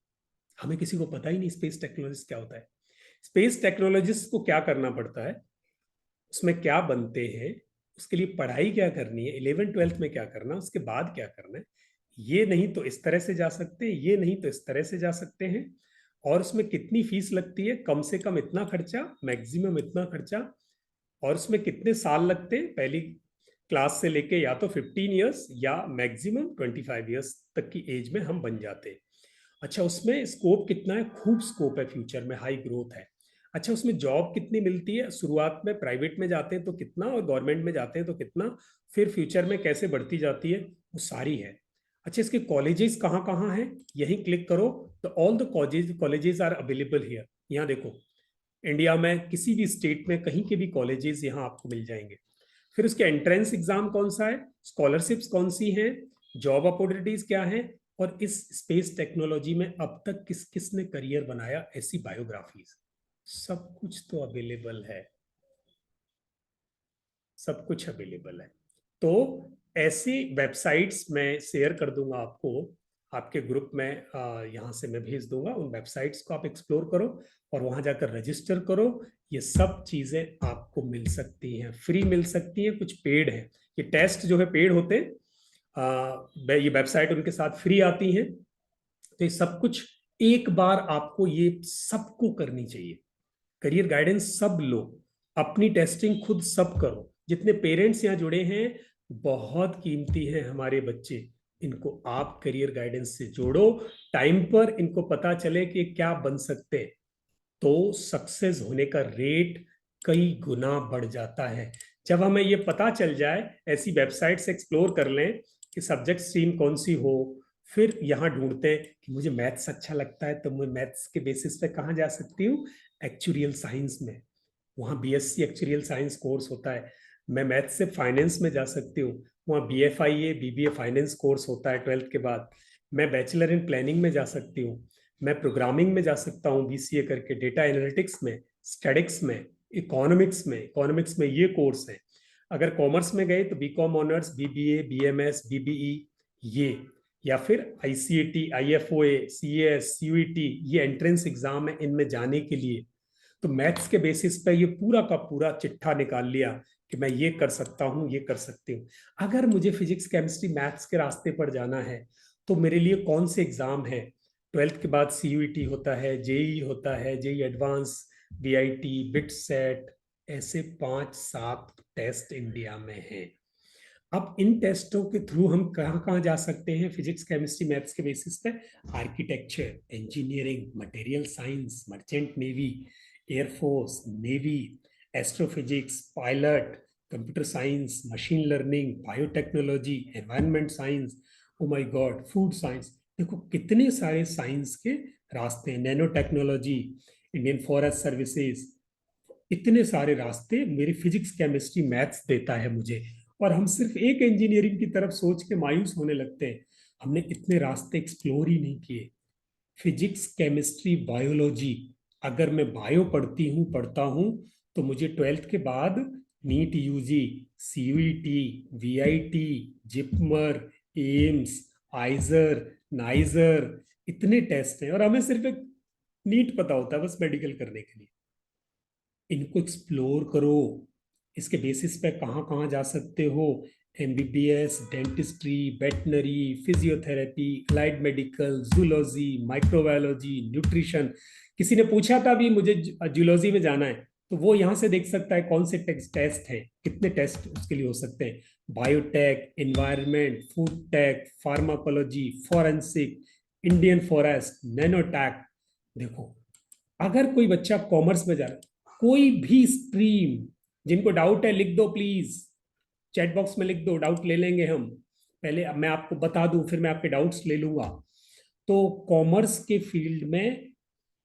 D: हमें किसी को पता ही नहीं स्पेस टेक्नोलॉजिस्ट क्या होता है। स्पेस टेक्नोलॉजिस्ट को क्या करना पड़ता है, उसमें क्या बनते हैं, उसके लिए पढ़ाई क्या करनी है, 11th-12th में क्या करना, उसके बाद क्या करना है, ये नहीं तो इस तरह से जा सकते हैं, ये नहीं तो इस तरह से जा सकते हैं। और उसमें कितनी फीस लगती है, कम से कम इतना खर्चा, मैक्सिमम इतना खर्चा। और उसमें कितने साल लगते हैं, पहली क्लास से लेके या तो 15 ईयर्स या मैक्सिमम 25 ईयर्स तक की एज में हम बन जाते हैं। अच्छा, उसमें स्कोप कितना है, खूब स्कोप है, फ्यूचर में हाई ग्रोथ है। अच्छा, उसमें जॉब कितनी मिलती है, शुरुआत में प्राइवेट में जाते हैं तो कितना, और गवर्नमेंट में जाते हैं तो कितना, फिर फ्यूचर में कैसे बढ़ती जाती है, वो सारी है। अच्छा, इसके कॉलेजेस कहाँ कहाँ हैं, यहीं क्लिक करो तो all the colleges are available here. यहाँ देखो, इंडिया में किसी भी स्टेट में कहीं के भी कॉलेजेस यहाँ आपको मिल जाएंगे। फिर उसके एंट्रेंस एग्जाम कौन सा है, स्कॉलरशिप्स कौन सी हैं, जॉब अपॉर्चुनिटीज क्या है, और इस स्पेस टेक्नोलॉजी में अब तक किस किस ने करियर बनाया, ऐसी बायोग्राफीज, सब कुछ तो अवेलेबल है। सब कुछ अवेलेबल है। तो ऐसी वेबसाइट्स मैं शेयर कर दूंगा आपको, आपके ग्रुप में यहाँ से मैं भेज दूंगा। उन वेबसाइट्स को आप एक्सप्लोर करो और वहां जाकर रजिस्टर करो। ये सब चीजें आपको मिल सकती हैं, फ्री मिल सकती हैं, कुछ पेड है। ये टेस्ट जो है पेड होते हैं, ये वेबसाइट उनके साथ फ्री आती हैं। तो ये सब कुछ एक बार आपको ये सबको करनी चाहिए। करियर गाइडेंस सब लो, अपनी टेस्टिंग खुद सब करो। जितने पेरेंट्स यहाँ जुड़े हैं, बहुत कीमती हैं हमारे बच्चे, इनको आप करियर गाइडेंस से जोड़ो। टाइम पर इनको पता चले कि क्या बन सकते हैं, तो सक्सेस होने का रेट कई गुना बढ़ जाता है। जब हमें ये पता चल जाए, ऐसी वेबसाइट्स एक्सप्लोर कर लें कि सब्जेक्ट स्ट्रीम कौन सी हो, फिर यहाँ ढूंढते हैं कि मुझे मैथ्स अच्छा लगता है तो मैं मैथ्स के बेसिस पे कहाँ जा सकती हूँ, एक्चुरियल साइंस में। वहाँ बीएससी एक्चुरियल साइंस कोर्स होता है। मैं मैथ्स से फाइनेंस में जा सकती हूँ, वहाँ बीएफआईए बीबीए फाइनेंस कोर्स होता है 12th के बाद। मैं बैचलर इन प्लानिंग में जा सकती हूँ। मैं प्रोग्रामिंग में जा सकता हूँ बीसीए करके, डेटा एनालिटिक्स में, स्टैटिक्स में, इकोनॉमिक्स में ये कोर्स है। अगर कॉमर्स में गए तो BCom honours, BBA, BMS, BBE, ये, या फिर आईसीएटी, आईएफओए, सीएएस, सीयूईटी, ये एंट्रेंस एग्जाम है इनमें जाने के लिए। तो मैथ्स के बेसिस पे ये पूरा का पूरा चिट्ठा निकाल लिया कि मैं ये कर सकता हूँ, ये कर सकती हूँ। अगर मुझे फिजिक्स, केमिस्ट्री, मैथ्स के रास्ते पर जाना है तो मेरे लिए कौन से एग्जाम है, 12th के बाद सीयूईटी होता है, जेई होता है, JEE advance, BIT, BITSAT, ऐसे 5-7 टेस्ट इंडिया में हैं। अब इन टेस्टों के थ्रू हम कहाँ कहाँ जा सकते हैं, फिजिक्स, केमिस्ट्री, मैथ्स के बेसिस पे architecture, engineering, material science, merchant navy, air force, navy, astrophysics, pilot, computer science, machine learning, biotechnology, environment science, O my God, food science. देखो कितने सारे साइंस के रास्ते हैं, nano technology, Indian forest services, इतने सारे रास्ते मेरी फिजिक्स, केमिस्ट्री, मैथ्स देता है मुझे। और हम सिर्फ एक इंजीनियरिंग की तरफ सोच के मायूस होने लगते हैं, हमने इतने रास्ते एक्सप्लोर ही नहीं किए। फिजिक्स, केमिस्ट्री, बायोलॉजी, अगर मैं बायो पढ़ता हूँ तो मुझे 12th के बाद NEET UG, CUET, VIT, JIPMER, AIIMS, IISER, NISER, इतने टेस्ट हैं और हमें सिर्फ एक नीट पता होता है बस मेडिकल करने के लिए। इनको एक्सप्लोर करो, इसके बेसिस पे कहाँ कहाँ जा सकते हो। MBBS, dentistry, veterinary, physiotherapy, allied medical, zoology, microbiology, nutrition. किसी ने पूछा था भी मुझे जूलॉजी में जाना है, तो वो यहाँ से देख सकता है कौन से टेस्ट हैं, कितने टेस्ट उसके लिए हो सकते हैं। Biotech, environment, food tech, pharmacology, forensic, Indian forest, nanotech. देखो, अगर कोई बच्चा कॉमर्स में जा रहा है, कोई भी स्ट्रीम, जिनको डाउट है लिख दो प्लीज, चैट बॉक्स में लिख दो, डाउट ले लेंगे हम। पहले मैं आपको बता दूं, फिर मैं आपके डाउट्स ले लूंगा। तो कॉमर्स के फील्ड में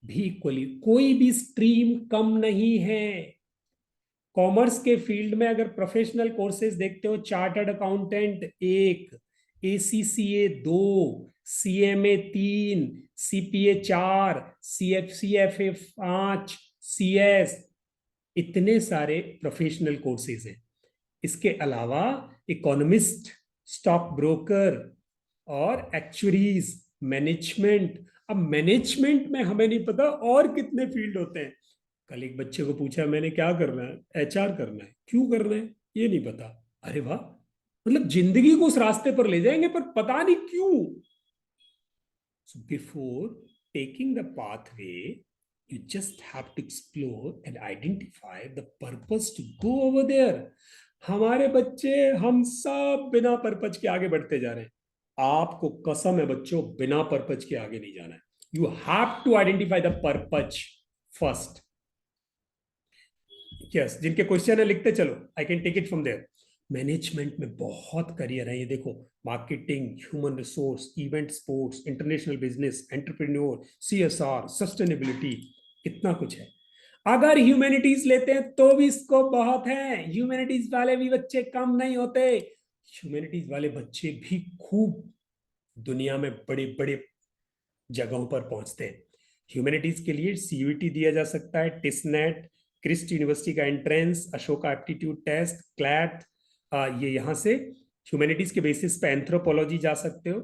D: भी इक्वली कोई भी स्ट्रीम कम नहीं है। कॉमर्स के फील्ड में अगर प्रोफेशनल कोर्सेज देखते हो, chartered accountant 1, ACCA 2, CMA 3, CPA 4, CFCFA 5, CS, इतने सारे प्रोफेशनल कोर्सेज हैं। इसके अलावा इकोनॉमिस्ट, स्टॉक ब्रोकर और एक्चुअरीज, मैनेजमेंट। अब मैनेजमेंट में हमें नहीं पता और कितने फील्ड होते हैं। कल एक बच्चे को पूछा मैंने, क्या करना है? HR करना है। क्यों करना है ये नहीं पता। अरे वाह, मतलब जिंदगी को उस रास्ते पर ले जाएंगे पर पता नहीं क्यों। So before taking the pathway, you just have to explore and identify the purpose to go over there. हमारे बच्चे, हम सब बिना पर्पज के आगे बढ़ते जा रहे हैं। आपको कसम है बच्चों, बिना पर्पज के आगे नहीं जाना है। You have to identify the purpose first. Yes, जिनके क्वेश्चन है लिखते चलो, I can take it from there. Management में बहुत करियर है, ये देखो, marketing, human resource, event, sports, international business, entrepreneur, CSR, sustainability, इतना कुछ है। अगर ह्यूमैनिटीज लेते हैं तो भी स्कोप बहुत है। ह्यूमैनिटीज वाले भी बच्चे कम नहीं होते। ह्यूमैनिटीज वाले बच्चे भी खूब दुनिया में बड़े बड़े जगहों पर पहुंचते हैं। ह्यूमैनिटीज के लिए CUET दिया जा सकता है, टिसनेट, क्रिस्ट यूनिवर्सिटी का entrance, Ashoka aptitude test, CLAT. ये यहाँ से ह्यूमैनिटीज के बेसिस पे एंथ्रोपोलॉजी जा सकते हो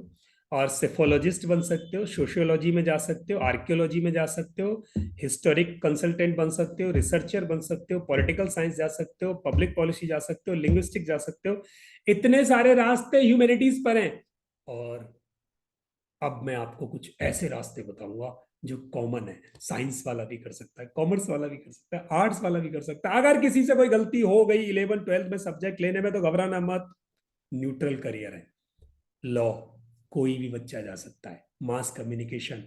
D: और सेफोलॉजिस्ट बन सकते हो, सोशियोलॉजी में जा सकते हो, आर्कियोलॉजी में जा सकते हो, हिस्टोरिक कंसल्टेंट बन सकते हो, रिसर्चर बन सकते हो, पॉलिटिकल साइंस जा सकते हो, पब्लिक पॉलिसी जा सकते हो, लिंग्विस्टिक जा सकते हो। इतने सारे रास्ते ह्यूमैनिटीज पर हैं। और अब मैं आपको कुछ ऐसे रास्ते बताऊंगा जो कॉमन है। साइंस वाला भी कर सकता है, कॉमर्स वाला भी कर सकता है, आर्ट्स वाला भी कर सकता है। अगर किसी से कोई गलती हो गई 11th 12th में सब्जेक्ट लेने में तो घबराना मत, न्यूट्रल करियर है। लॉ कोई भी बच्चा जा सकता है, मास कम्युनिकेशन,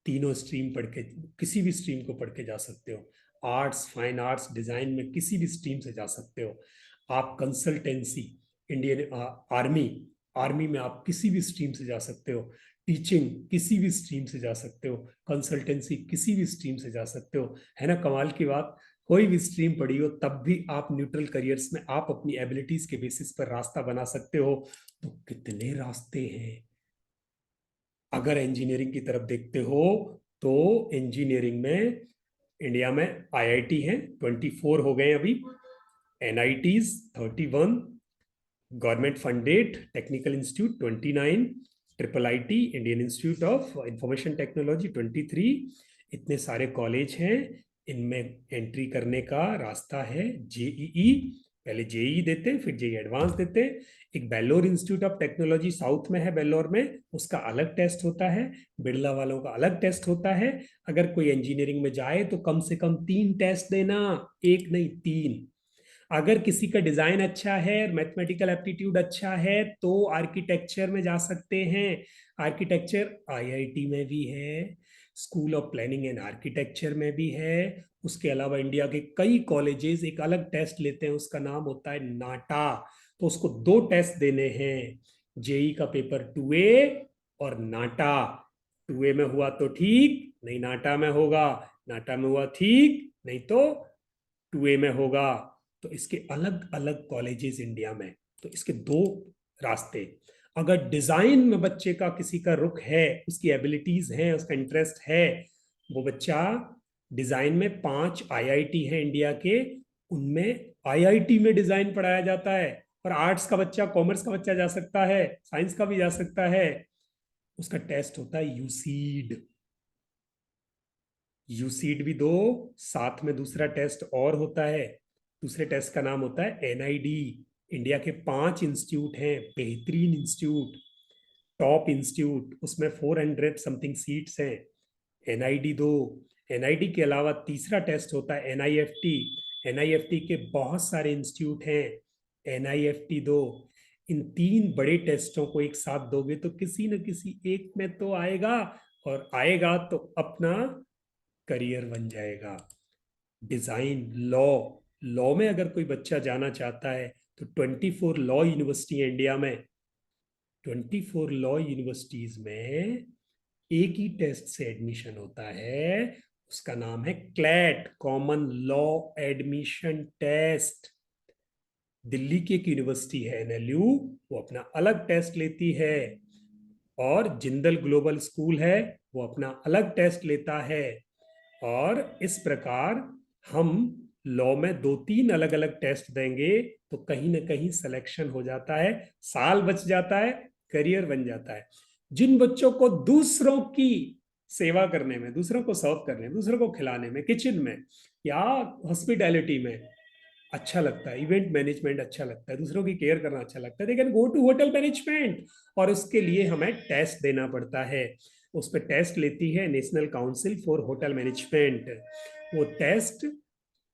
D: तीनों स्ट्रीम पढ़ के, किसी भी स्ट्रीम को पढ़ के जा सकते हो। आर्ट्स, फाइन आर्ट्स, डिजाइन में किसी भी स्ट्रीम से जा सकते हो आप। कंसल्टेंसी, इंडियन आर्मी में आप किसी भी स्ट्रीम से जा सकते हो। टीचिंग किसी भी स्ट्रीम से जा सकते हो, कंसल्टेंसी किसी भी स्ट्रीम से जा सकते हो। है ना कमाल की बात? कोई भी स्ट्रीम पढ़ी हो तब भी आप न्यूट्रल करियर्स में आप अपनी एबिलिटीज के बेसिस पर रास्ता बना सकते हो। तो कितने रास्ते हैं। अगर इंजीनियरिंग की तरफ देखते हो तो इंजीनियरिंग में इंडिया में IIT है 24 हो गए अभी, NITs 31, government funded technical institute 29, IIIT Indian institute of information technology 23। इतने सारे कॉलेज हैं, इनमें एंट्री करने का रास्ता है JEE। पहले JEE देते, फिर JEE एडवांस देते। एक Vellore institute of technology south में है, बेल्लोर में, उसका अलग टेस्ट होता है। बिरला वालों का अलग टेस्ट होता है। अगर कोई इंजीनियरिंग में जाए तो कम से कम 3 टेस्ट देना, एक नहीं 3। अगर किसी का डिजाइन अच्छा है, मैथमेटिकल एप्टीट्यूड अच्छा है तो आर्किटेक्चर में जा सकते हैं। आर्किटेक्चर IIT में भी है, school of planning and architecture में भी है। उसके अलावा इंडिया के कई कॉलेजेस एक अलग टेस्ट लेते हैं, उसका नाम होता है नाटा। तो उसको 2 टेस्ट देने हैं, JEE का पेपर 2A और नाटा। 2A में हुआ तो ठीक, नहीं नाटा में होगा। नाटा में हुआ ठीक, नहीं तो 2A में होगा। तो इसके अलग अलग कॉलेजेस इंडिया में, तो इसके 2 रास्ते। अगर डिजाइन में बच्चे का किसी का रुख है, उसकी एबिलिटीज हैं, उसका इंटरेस्ट है, वो बच्चा डिजाइन में 5 IIT है इंडिया के, उनमें IIT में डिजाइन पढ़ाया जाता है। और आर्ट्स का बच्चा, कॉमर्स का बच्चा जा सकता है, साइंस का भी जा सकता है। उसका टेस्ट होता है यूसीड। यूसीड भी दो, साथ में दूसरा टेस्ट और होता है। दूसरे टेस्ट का नाम होता है एनआईडी। इंडिया के 5 इंस्टीट्यूट हैं, बेहतरीन इंस्टीट्यूट, टॉप इंस्टीट्यूट, उसमें 400 समथिंग सीट्स हैं। एनआईडी दो। एनआईडी के अलावा तीसरा टेस्ट होता है एनआईएफटी। एनआईएफटी के बहुत सारे इंस्टीट्यूट हैं, एनआईएफटी दो। इन 3 बड़े टेस्टों को एक साथ दोगे तो किसी न किसी एक में तो आएगा, और आएगा तो अपना करियर बन जाएगा। डिजाइन, लॉ में अगर कोई बच्चा जाना चाहता है तो 24 लॉ यूनिवर्सिटी है इंडिया में। 24 लॉ यूनिवर्सिटीज में एक ही टेस्ट से एडमिशन होता है, उसका नाम है CLAT, common law admission test. Delhi की एक यूनिवर्सिटी है एनएलयू, वो अपना अलग टेस्ट लेती है, और जिंदल ग्लोबल स्कूल है वो अपना अलग टेस्ट लेता है। और इस प्रकार हम लॉ में 2-3 अलग अलग टेस्ट देंगे तो कहीं ना कहीं सिलेक्शन हो जाता है, साल बच जाता है, करियर बन जाता है। जिन बच्चों को दूसरों की सेवा करने में, दूसरों को सर्व करने में, दूसरों को खिलाने में, किचन में या हॉस्पिटैलिटी में अच्छा लगता है, इवेंट मैनेजमेंट अच्छा लगता है, दूसरों की केयर करना अच्छा लगता है, they can go to hotel management. और उसके लिए हमें टेस्ट देना पड़ता है। उस पर टेस्ट लेती है national council for hotel management. वो टेस्ट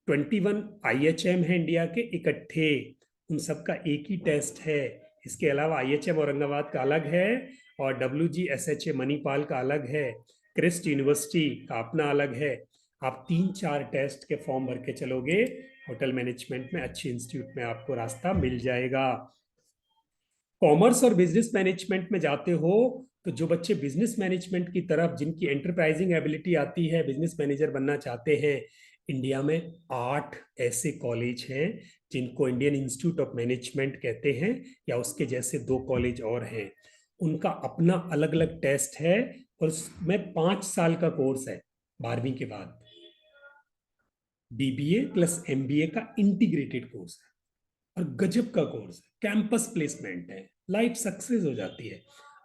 D: 21 IHM है इंडिया के इकट्ठे, उन सबका एक ही टेस्ट है। इसके अलावा IHM औरंगाबाद का अलग है, और WGSHA मणिपाल का अलग है, क्रिस्ट यूनिवर्सिटी का अपना अलग है। आप 3-4 टेस्ट के फॉर्म भर के चलोगे, होटल मैनेजमेंट में अच्छे इंस्टीट्यूट में आपको रास्ता मिल जाएगा। कॉमर्स और बिजनेस मैनेजमेंट में जाते हो तो जो बच्चे बिजनेस मैनेजमेंट की तरफ, जिनकी एंटरप्राइजिंग एबिलिटी आती है, बिजनेस मैनेजर बनना चाहते हैं, इंडिया में 8 ऐसे कॉलेज हैं जिनको इंडियन इंस्टीट्यूट ऑफ मैनेजमेंट कहते हैं, या उसके जैसे 2 कॉलेज और हैं। उनका अपना अलग अलग टेस्ट है, और उसमें 5 साल का कोर्स है 12वीं के बाद। BBA प्लस MBA का इंटीग्रेटेड कोर्स है, और गजब का कोर्स है, कैंपस प्लेसमेंट है, लाइफ सक्सेस हो जाती है।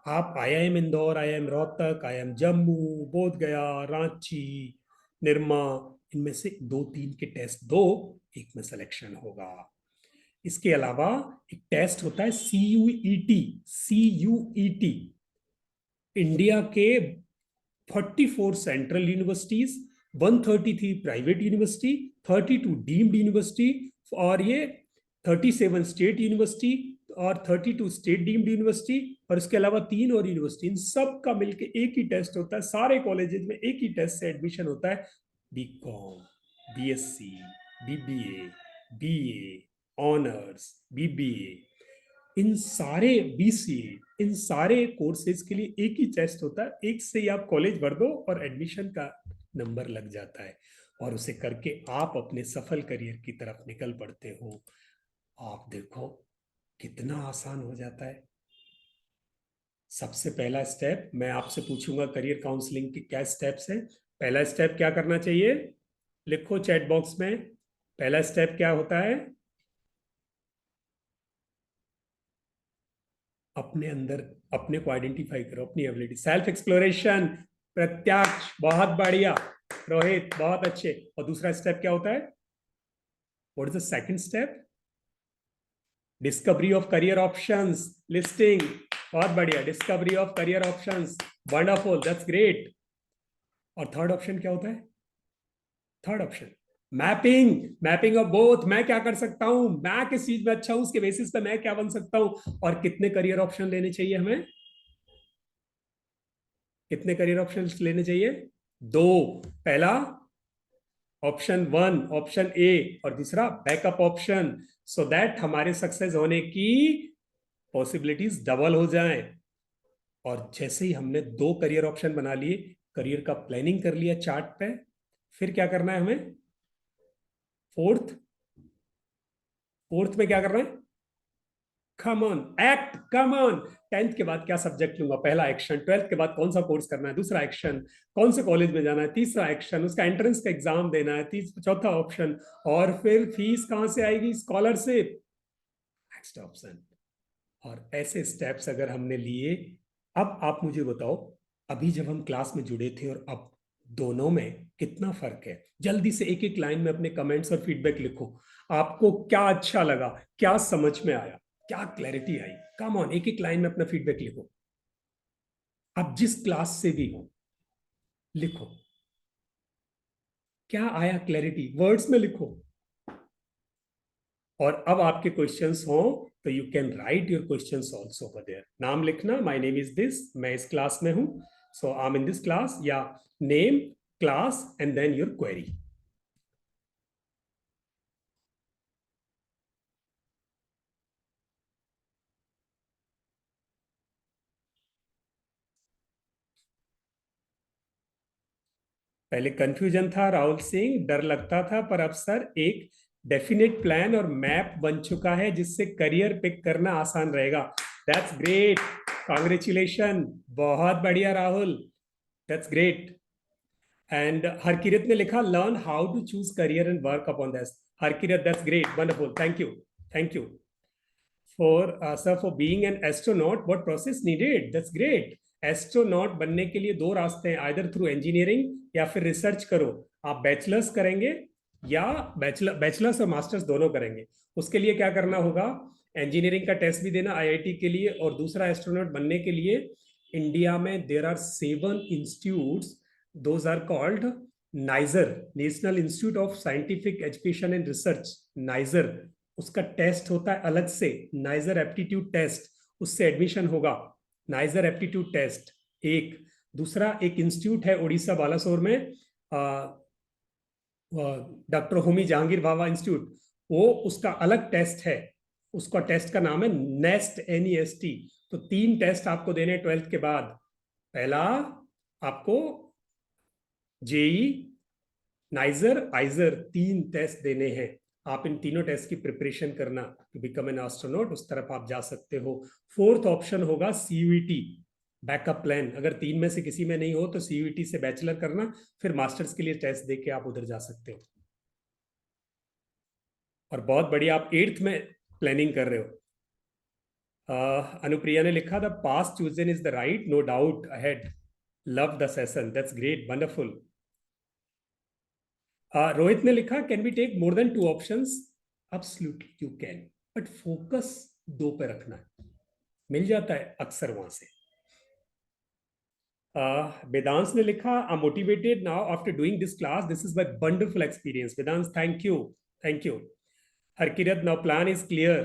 D: आप IIM Indore, IIM Rohtak, IIM Jammu, बोध गया, रांची, निर्मा, इनमें से 2-3 के टेस्ट दो, एक में सिलेक्शन होगा। इसके अलावा एक टेस्ट होता है CUET। इंडिया के 44 central universities, 133 private university, 32 deemed university, और ये 37 स्टेट यूनिवर्सिटी और 32 स्टेट डीम्ड यूनिवर्सिटी, और इसके अलावा 3 और यूनिवर्सिटी, इन सब का मिलके एक ही टेस्ट होता है। सारे कॉलेजेस में एक ही टेस्ट से एडमिशन होता है। BCom, BSc, BBA, BA, honours, BBA, इन सारे BCA, इन सारे कोर्सेज के लिए एक ही टेस्ट होता है। एक से ही आप कॉलेज भर दो और एडमिशन का नंबर लग जाता है, और उसे करके आप अपने सफल करियर की तरफ निकल पड़ते हो। आप देखो कितना आसान हो जाता है। सबसे पहला स्टेप मैं आपसे पूछूंगा, करियर काउंसलिंग के क्या स्टेप्स हैं। पहला स्टेप क्या करना चाहिए, लिखो चैट बॉक्स में। पहला स्टेप क्या होता है, अपने अंदर अपने को आइडेंटिफाई करो, अपनी एबिलिटी, सेल्फ एक्सप्लोरेशन। प्रत्यक्ष, बहुत बढ़िया रोहित, बहुत अच्छे। और दूसरा स्टेप क्या होता है, what is the second step, discovery of career options, listing, बहुत बढ़िया, discovery of career options, wonderful, that's great. और थर्ड ऑप्शन क्या होता है, third option mapping, mapping of both, मैं क्या कर सकता हूं, मैं किस चीज में अच्छा हूं, उसके बेसिस पे मैं क्या बन सकता हूं। और कितने करियर ऑप्शन लेने चाहिए हमें, कितने करियर ऑप्शन लेने चाहिए, 2। पहला ऑप्शन 1, ऑप्शन A, और दूसरा बैकअप ऑप्शन, सो दैट हमारे सक्सेस होने की पॉसिबिलिटीज डबल हो जाएं। और जैसे ही हमने 2 करियर ऑप्शन बना लिए, करियर का प्लानिंग कर लिया चार्ट पे, फिर क्या करना है हमें, फोर्थ में क्या करना है, come on act, come on. 10th के बाद क्या सब्जेक्ट लूंगा, पहला एक्शन। 12th के बाद कौन सा कोर्स करना है, दूसरा एक्शन। कौन से कॉलेज में जाना है, तीसरा एक्शन। उसका एंट्रेंस का एग्जाम देना है, चौथा ऑप्शन। और फिर फीस कहां से आएगी, स्कॉलरशिप, नेक्स्ट ऑप्शन। और ऐसे स्टेप्स अगर हमने लिए अब आप मुझे बताओ, अभी जब हम क्लास में जुड़े थे और अब दोनों में कितना फर्क है? जल्दी से एक एक लाइन में अपने कमेंट्स और फीडबैक लिखो। आपको क्या अच्छा लगा, क्या समझ में आया, क्या क्लैरिटी आई? कम ऑन, एक एक लाइन में अपना फीडबैक लिखो। आप जिस क्लास से भी हो लिखो, क्या आया क्लैरिटी, वर्ड्स में लिखो। और अब आपके क्वेश्चंस हो तो you can write your questions also over there. नाम लिखना, माय नेम इज दिस, मैं इस क्लास में हूं, so I am in this class, या name, class and then your query. पहले कंफ्यूजन था राहुल सिंह, डर लगता था, पर अब सर एक डेफिनेट प्लान और मैप बन चुका है जिससे करियर पिक करना आसान रहेगा। दैट्स ग्रेट, कांग्रेचुलेशन, बहुत बढ़िया Rahul, that's great. And Harkirat ने लिखा learn how to choose career and work upon this. Harkirat, that's great, wonderful, thank you, thank you for being an astronaut, what process needed? That's great. Astronaut बनने के लिए दो रास्ते हैं, आइदर थ्रू इंजीनियरिंग या फिर रिसर्च करो। आप बैचलर्स करेंगे या बैचलर्स और मास्टर्स दोनों करेंगे। उसके लिए क्या करना होगा, इंजीनियरिंग का टेस्ट भी देना आईआईटी के लिए, और दूसरा एस्ट्रोनॉट बनने के लिए इंडिया में there are 7 institutes, those are called NISER, national institute of scientific education and research, NISER. उसका टेस्ट होता है अलग से, नाइजर एप्टीट्यूड टेस्ट, उससे एडमिशन होगा। नाइजर एप्टीट्यूड टेस्ट एक। दूसरा एक इंस्टीट्यूट है उड़ीसा बालासोर में, डॉक्टर होमी जहांगीर भाभा इंस्टीट्यूट, वो उसका अलग टेस्ट है, उसका टेस्ट का नाम है नेस्ट, NEST। तो 3 टेस्ट आपको देने 12th के बाद। पहला आपको जेई, नाइजर, आइजर, 3 टेस्ट देने हैं। आप इन तीनों टेस्ट की प्रिपरेशन करना टू बिकम एन एस्ट्रोनॉट, उस तरफ आप जा सकते हो। 4th ऑप्शन होगा CUET, बैकअप प्लान। अगर 3 में से किसी में नहीं हो तो CUET से बैचलर करना, फिर मास्टर्स के लिए टेस्ट देके आप उधर जा सकते हो। और बहुत बढ़िया, आप 8th में प्लानिंग कर रहे हो। अनुप्रिया ने लिखा the path chosen is the right, no doubt ahead, love the session, that's great, wonderful. Rohit ने लिखा can we take more than 2 options? Absolutely you can, but focus 2 पे रखना है, मिल जाता है अक्सर वहां से। वेदांश ने लिखा I am motivated now after doing this class, this is my wonderful experience. Vedansh, thank you, thank you. Harkirat, now plan is clear.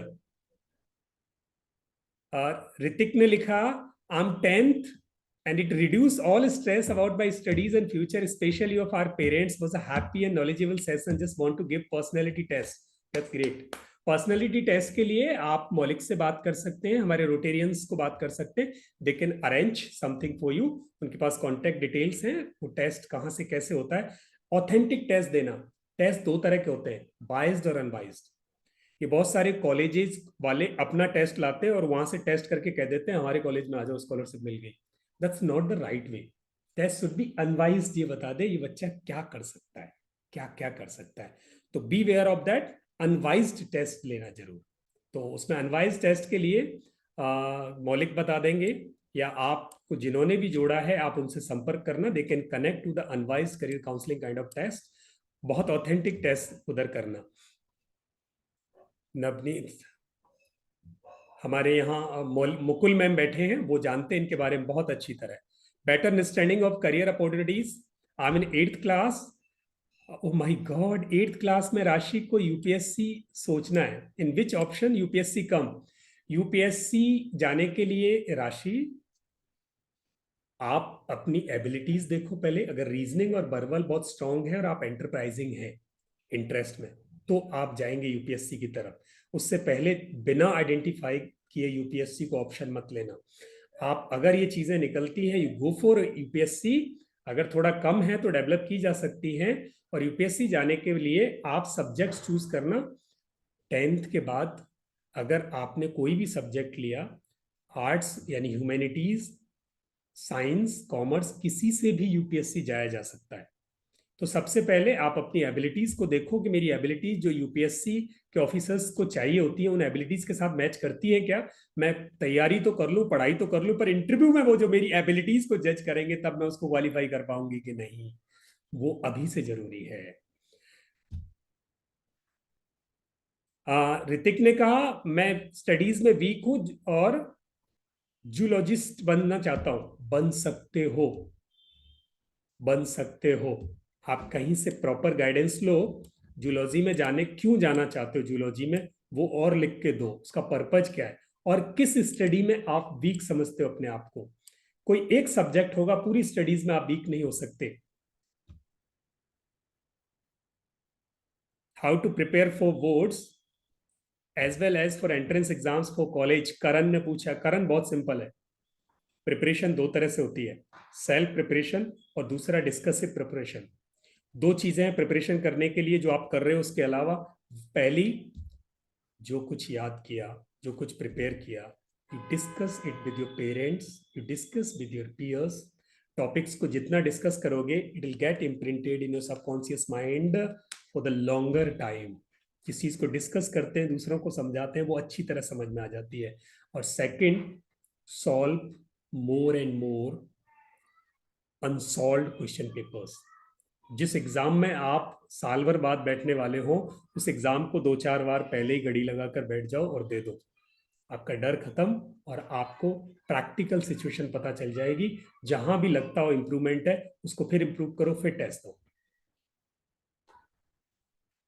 D: Hrithik ने लिखा I am 10th and it reduced all stress about my studies and future, especially of our parents. Was a happy and knowledgeable session, just want to give personality test. That's great. Personality test के लिए आप मौलिक से बात कर सकते हैं, हमारे रोटेरियंस को बात कर सकते हैं, they can arrange something for you, उनके पास कॉन्टेक्ट डिटेल्स हैं, वो टेस्ट कहाँ से कैसे होता है। ऑथेंटिक टेस्ट देना, टेस्ट 2 तरह के होते हैं, बाइज्ड और अनबाइज्ड। ये बहुत सारे कॉलेजेस वाले अपना टेस्ट लाते हैं और वहां से टेस्ट करके कह देते हैं हमारे कॉलेज में आ जाओ, स्कॉलरशिप मिल गई। That's not the right way. Test should be unwised, ये बता दे ये बच्चा क्या कर सकता है, क्या क्या कर सकता है। तो be aware of that, unwised test लेना जरूर। तो उसमें अनवाइज्ड टेस्ट के लिए मौलिक बता देंगे, या आपको जिन्होंने भी जोड़ा है आप उनसे संपर्क करना, they can connect to the unwised career counselling kind of test. बहुत ऑथेंटिक टेस्ट उधर करना। नवनीत, हमारे यहाँ मुकुल मैम बैठे हैं, वो जानते हैं इनके बारे में बहुत अच्छी तरह। Better understanding of career opportunities, I mean 8th class. Oh my god, 8th class में राशि को यूपीएससी सोचना है, in which option UPSC come? UPSC जाने के लिए राशि, आप अपनी एबिलिटीज देखो पहले। अगर रीजनिंग और वर्बल बहुत स्ट्रांग है और आप एंटरप्राइजिंग है इंटरेस्ट में, तो आप जाएंगे यूपीएससी की तरफ। उससे पहले बिना आइडेंटिफाई किए यूपीएससी को ऑप्शन मत लेना। आप अगर ये चीजें निकलती हैं, यू गो फॉर यूपीएससी। अगर थोड़ा कम है तो डेवलप की जा सकती है। और यूपीएससी जाने के लिए आप सब्जेक्ट चूज करना 10th के बाद। अगर आपने कोई भी सब्जेक्ट लिया, आर्ट्स यानी ह्यूमैनिटीज, साइंस, कॉमर्स, किसी से भी यूपीएससी जाया जा सकता है। तो सबसे पहले आप अपनी एबिलिटीज को देखो कि मेरी एबिलिटीज जो यूपीएससी के ऑफिसर्स को चाहिए होती है उन एबिलिटीज के साथ मैच करती है क्या। मैं तैयारी तो कर लूं, पढ़ाई तो कर लूं, पर इंटरव्यू में वो जो मेरी एबिलिटीज को जज करेंगे तब मैं उसको क्वालिफाई कर पाऊंगी कि नहीं, वो अभी से जरूरी है। ऋतिक ने कहा मैं स्टडीज में वीक हूं और जूलॉजिस्ट बनना चाहता हूं। बन सकते हो, बन सकते हो। आप कहीं से प्रॉपर गाइडेंस लो। जूलॉजी में क्यों जाना चाहते हो जूलॉजी में, वो और लिख के दो, उसका पर्पज क्या है और किस स्टडी में आप वीक समझते हो अपने आप को। कोई एक सब्जेक्ट होगा, पूरी स्टडीज में आप वीक नहीं हो सकते। How to prepare for boards as well as for entrance exams for college, Karan ने पूछा। करण, बहुत सिंपल है। प्रिपरेशन दो तरह से होती है, सेल्फ प्रिपरेशन और दूसरा डिस्कसिव प्रिपरेशन। दो चीजें हैं प्रिपरेशन करने के लिए जो आप कर रहे हो उसके अलावा। पहली, जो कुछ याद किया, जो कुछ प्रिपेयर किया, you discuss it with your parents, you discuss with your peers. Topics को जितना डिस्कस करोगे it will get imprinted in your subconscious mind for the longer time. जिस चीज को डिस्कस करते हैं, दूसरों को समझाते हैं, वो अच्छी तरह समझ में आ जाती है। और second, solve more and more unsolved question papers. जिस एग्जाम में आप साल भर बाद बैठने वाले हो, उस एग्जाम को 2-4 बार पहले ही घड़ी लगाकर बैठ जाओ और दे दो। आपका डर खत्म और आपको प्रैक्टिकल सिचुएशन पता चल जाएगी। जहां भी लगता हो इंप्रूवमेंट है उसको फिर इंप्रूव करो, फिर टेस्ट दो।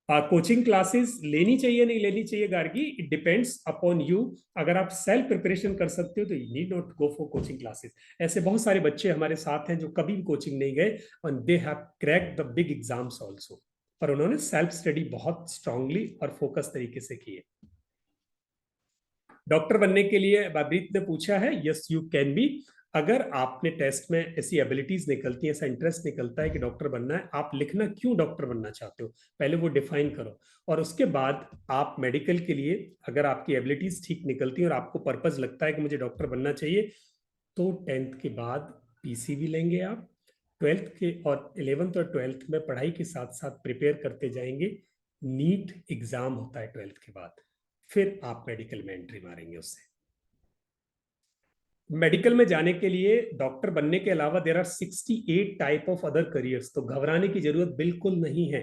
D: कोचिंग क्लासेस लेनी चाहिए नहीं लेनी चाहिए Gargi, it depends upon you. अगर आप सेल्फ प्रिपरेशन कर सकते हो तो you need not go for coaching classes. ऐसे बहुत सारे बच्चे हमारे साथ हैं जो कभी भी कोचिंग नहीं गए और they have cracked the big exams also, पर उन्होंने सेल्फ स्टडी बहुत स्ट्रांगली और फोकस तरीके से की है। डॉक्टर बनने के लिए बाबरीत ने पूछा है, यस यू कैन बी। अगर आपने टेस्ट में ऐसी एबिलिटीज निकलती है, ऐसा इंटरेस्ट निकलता है कि डॉक्टर बनना है, आप लिखना क्यों डॉक्टर बनना चाहते हो, पहले वो डिफाइन करो। और उसके बाद आप मेडिकल के लिए अगर आपकी एबिलिटीज ठीक निकलती है और आपको पर्पज लगता है कि मुझे डॉक्टर बनना चाहिए, तो 10th के बाद पीसीबी लेंगे आप। 12th के और 11th और 12th में पढ़ाई के साथ साथ प्रिपेयर करते जाएंगे। नीट एग्जाम होता है 12th के बाद, फिर आप मेडिकल में एंट्री मारेंगे उससे। मेडिकल में जाने के लिए डॉक्टर बनने के अलावा there are 68 type of other careers, तो घबराने की जरूरत बिल्कुल नहीं है।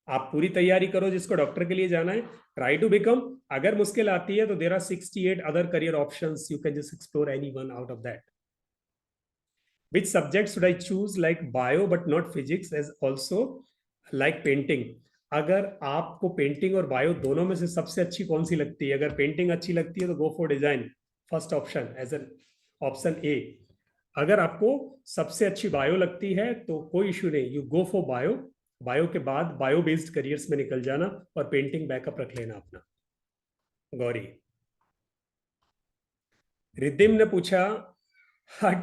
D: आप पूरी तैयारी करो जिसको डॉक्टर के लिए जाना है, ट्राई टू बिकम। अगर मुश्किल आती है तो there are 68 other career options, you can just explore any one out of that. Which subject should I choose like bio but not physics as also like painting? अगर आपको painting और bio दोनों में से सबसे अच्छी कौन सी लगती है, अगर पेंटिंग अच्छी लगती है तो go for design, first option as an option A. अगर आपको सबसे अच्छी बायो लगती है तो कोई इश्यू नहीं, you go for bio. Bio के बाद बायो बेस्ड करियर्स में निकल जाना और पेंटिंग बैकअप रख लेना अपना। गौरी, रिद्धिम ने पूछा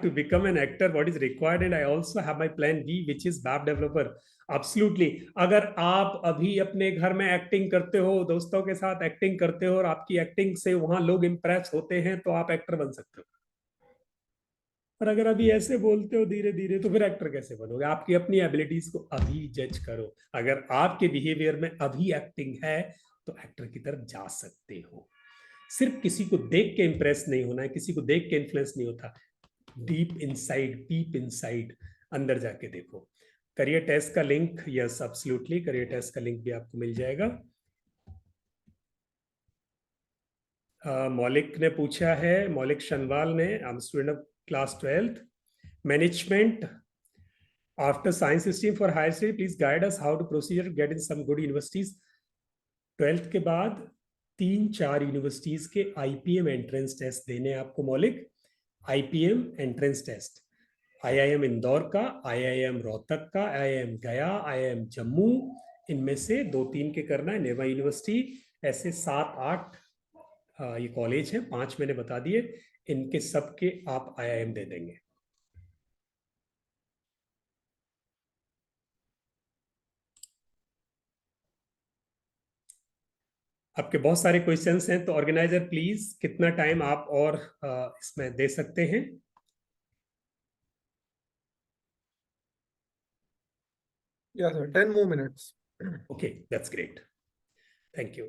D: to become an actor what is required, and I also have my plan B which is web developer. Absolutely, अगर आप अभी अपने घर में एक्टिंग करते हो, दोस्तों के साथ एक्टिंग करते हो और आपकी एक्टिंग से वहां लोग इंप्रेस होते हैं तो आप एक्टर बन सकते हो। और अगर अभी ऐसे बोलते हो धीरे धीरे तो फिर एक्टर कैसे बनोगे। आपकी अपनी एबिलिटीज को अभी जज करो। अगर आपके बिहेवियर में अभी एक्टिंग है तो एक्टर की तरफ जा सकते हो। सिर्फ किसी को देख के इंप्रेस नहीं होना है, किसी को देख के इन्फ्लुएंस नहीं होता। डीप इनसाइड, डीप इनसाइड, अंदर जाके देखो। करियर टेस्ट का link, yes absolutely, career test का लिंक भी आपको मिल जाएगा। मौलिक ने पूछा है, मौलिक शनवाल ने, I am student of class 12th management after science stream for higher study, please guide us how to procedure get in some good universities. 12th के बाद 3-4 यूनिवर्सिटीज के आईपीएम एंट्रेंस टेस्ट देने आपको Maulik. IPM entrance test IIM Indore का, IIM Rohtak का, IIM गया, IIM Jammu, इनमें से 2-3 के करना है। नेवा यूनिवर्सिटी, ऐसे 7-8 ये कॉलेज हैं, 5 मैंने बता दिए, इनके सबके आप आईआईएम दे देंगे। आपके बहुत सारे क्वेश्चंस हैं, तो ऑर्गेनाइजर प्लीज कितना टाइम आप और इसमें दे सकते हैं।
E: Yeah, sir. 10 more minutes.
D: Okay, that's great. Thank you.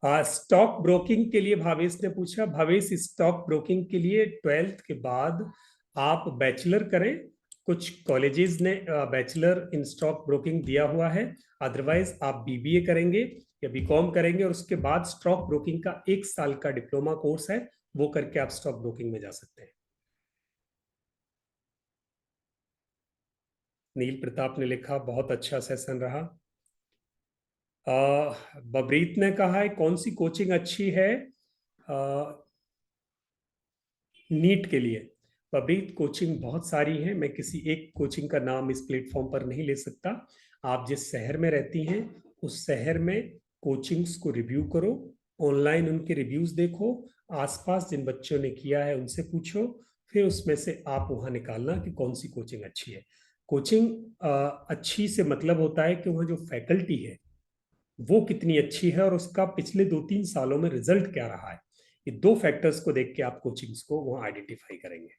D: Stock broking के लिए भावेश ने पूछा, भावेश स्टॉक ब्रोकिंग के लिए 12th के बाद आप बैचलर करें, कुछ कॉलेजेस ने बैचलर इन स्टॉक ब्रोकिंग दिया हुआ है, अदरवाइज आप बीबीए करेंगे या बीकॉम करेंगे और उसके बाद स्टॉक ब्रोकिंग का 1 साल का डिप्लोमा कोर्स है, वो करके आप स्टॉक ब्रोकिंग में जा सकते हैं। नील प्रताप ने लिखा बहुत अच्छा सेशन रहा। बबरीत ने कहा है कौन सी कोचिंग अच्छी है नीट के लिए। बबरीत कोचिंग बहुत सारी है, मैं किसी एक कोचिंग का नाम इस प्लेटफॉर्म पर नहीं ले सकता। आप जिस शहर में रहती हैं उस शहर में कोचिंग्स को रिव्यू करो, ऑनलाइन उनके रिव्यूज देखो, आसपास जिन बच्चों ने किया है उनसे पूछो, फिर उसमें से आप वहां निकालना कि कौन सी कोचिंग अच्छी है। कोचिंग अच्छी से मतलब होता है कि वहाँ जो फैकल्टी है वो कितनी अच्छी है और उसका पिछले 2-3 सालों में रिजल्ट क्या रहा है। ये 2 फैक्टर्स को देख के आप कोचिंग्स को वहां आइडेंटिफाई करेंगे।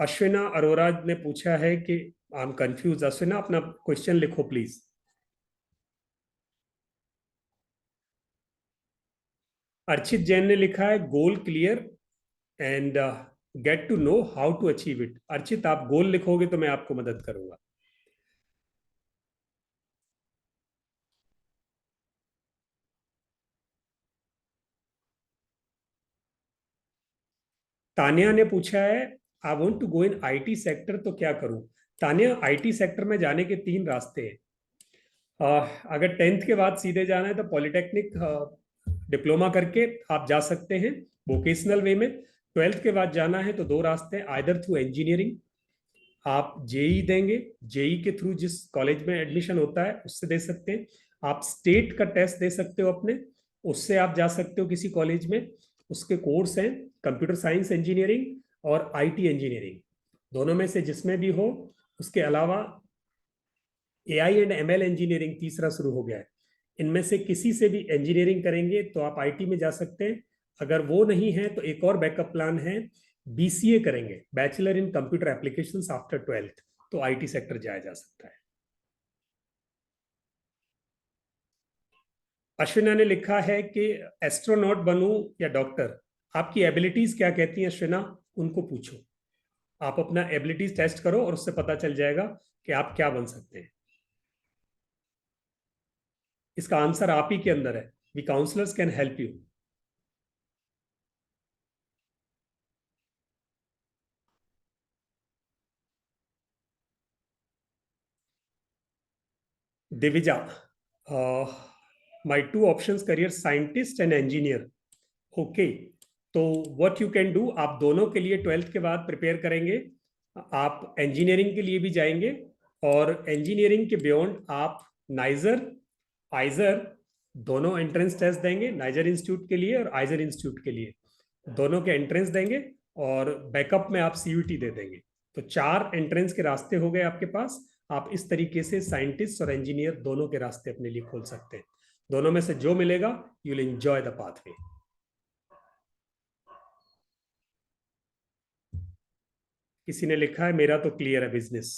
D: अश्विना अरोरा ने पूछा है कि आई एम कंफ्यूज। अश्विना अपना क्वेश्चन लिखो प्लीज। अर्चित जैन ने लिखा है goal clear and get to know how to achieve it. Archit आप गोल लिखोगे तो मैं आपको मदद करूंगा। तानिया ने पूछा है I want to go in IT sector तो क्या करूं। तानिया आईटी सेक्टर में जाने के 3 रास्ते हैं। अगर 10th के बाद सीधे जाना है तो पॉलिटेक्निक डिप्लोमा करके आप जा सकते हैं वोकेशनल वे में। 12th के बाद जाना है तो 2 रास्ते हैं, आइदर थ्रू इंजीनियरिंग आप जेई देंगे, जेई के थ्रू जिस कॉलेज में एडमिशन होता है उससे दे सकते हैं, आप स्टेट का टेस्ट दे सकते हो अपने, उससे आप जा सकते हो किसी कॉलेज में। उसके कोर्स हैं कंप्यूटर साइंस इंजीनियरिंग और आईटी इंजीनियरिंग, दोनों में से जिसमें भी हो। उसके अलावा एआई एंड एमएल इंजीनियरिंग तीसरा शुरू हो गया है। इनमें से किसी से भी इंजीनियरिंग करेंगे तो आप आईटी में जा सकते हैं। अगर वो नहीं है तो एक और बैकअप प्लान है, बीसीए करेंगे, bachelor in computer applications after 12th, तो आईटी सेक्टर जाया जा सकता है। अश्विना ने लिखा है कि एस्ट्रोनॉट बनूं या डॉक्टर, आपकी एबिलिटीज क्या कहती हैं अश्विना, उनको पूछो। आप अपना एबिलिटीज टेस्ट करो और उससे पता चल जाएगा कि आप क्या बन सकते हैं। इसका आंसर आप ही के अंदर है। We counsellors can help you. Divija, my 2 options career scientist and engineer. Okay, तो व्हाट यू कैन डू, आप दोनों के लिए 12th के बाद प्रिपेयर करेंगे। आप इंजीनियरिंग के लिए भी जाएंगे और इंजीनियरिंग के बियॉन्ड आप नाइजर आइजर दोनों एंट्रेंस टेस्ट देंगे, नाइजर इंस्टीट्यूट के लिए और आइजर इंस्टीट्यूट के लिए, दोनों के एंट्रेंस देंगे और बैकअप में आप सीयूटी दे देंगे। तो 4 एंट्रेंस के रास्ते हो गए आपके पास। आप इस तरीके से साइंटिस्ट और इंजीनियर दोनों के रास्ते अपने लिए खोल सकते हैं। दोनों में से जो मिलेगा you will enjoy the pathway. किसी ने लिखा है मेरा तो क्लियर है बिजनेस।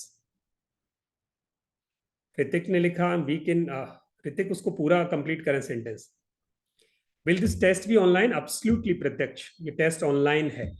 D: ऋतिक ने लिखा वीक इन, ऋतिक उसको पूरा कंप्लीट करें sentence. Will this test be online? Absolutely Pratyaksh, ये टेस्ट ऑनलाइन है।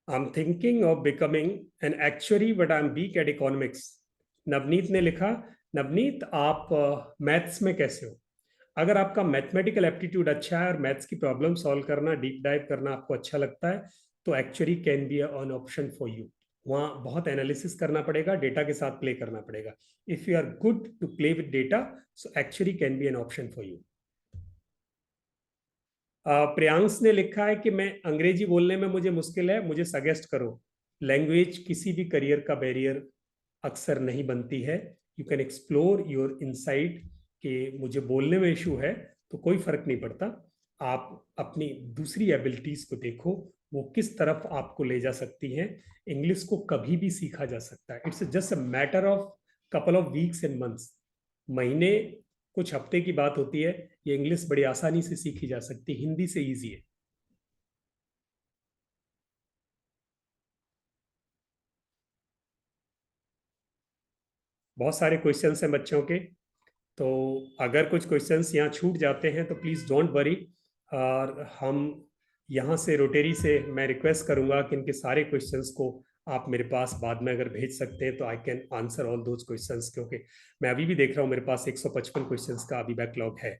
D: I'm thinking of becoming an actuary, but I'm weak at economics. Navneet ने लिखा, नवनीत आप मैथ्स में कैसे हो? अगर आपका मैथमेटिकल एप्टीट्यूड अच्छा है और मैथ्स की प्रॉब्लम सॉल्व करना, डीप डाइव करना आपको अच्छा लगता है, तो actually can be an option for you. वहाँ बहुत एनालिसिस करना पड़ेगा, डेटा के साथ प्ले करना पड़ेगा। If you are good to play with data, so actually can be an option for you. Priyansh ने लिखा है कि मैं अंग्रेजी बोलने में मुझे मुश्किल है, मुझे सजेस्ट करो। लैंग्वेज किसी भी करियर का बैरियर अक्सर नहीं बनती है। You can explore your insight कि मुझे बोलने में इशू है तो कोई फर्क नहीं पड़ता। आप अपनी दूसरी एबिलिटीज को देखो, वो किस तरफ आपको ले जा सकती हैं। इंग्लिश को कभी भी सीखा जा सकता है। It's just a matter of couple of weeks and months. महीने कुछ हफ्ते की बात होती है। ये इंग्लिश बड़ी आसानी से सीखी जा सकती है, हिंदी से इजी है। बहुत सारे क्वेश्चंस हैं बच्चों के, तो अगर कुछ क्वेश्चंस यहाँ छूट जाते हैं तो प्लीज डोंट वरी। और हम यहाँ से रोटेरी से मैं रिक्वेस्ट करूंगा कि इनके सारे क्वेश्चंस को आप मेरे पास बाद में अगर भेज सकते हैं तो I can answer all those questions, क्योंकि मैं अभी भी देख रहा हूँ मेरे पास 155 क्वेश्चंस का अभी बैकलॉग है।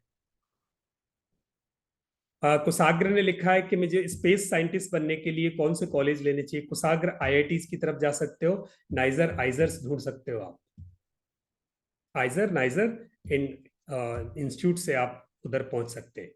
D: कुशाग्र ने लिखा है कि मुझे स्पेस साइंटिस्ट बनने के लिए कौन से कॉलेज लेने चाहिए। कुशाग्र आईआईटीज की तरफ जा सकते हो, नाइजर आइजर्स ढूंढ सकते हो आप। आइजर नाइजर इन इंस्टीट्यूट से आप उधर पहुंच सकते हैं।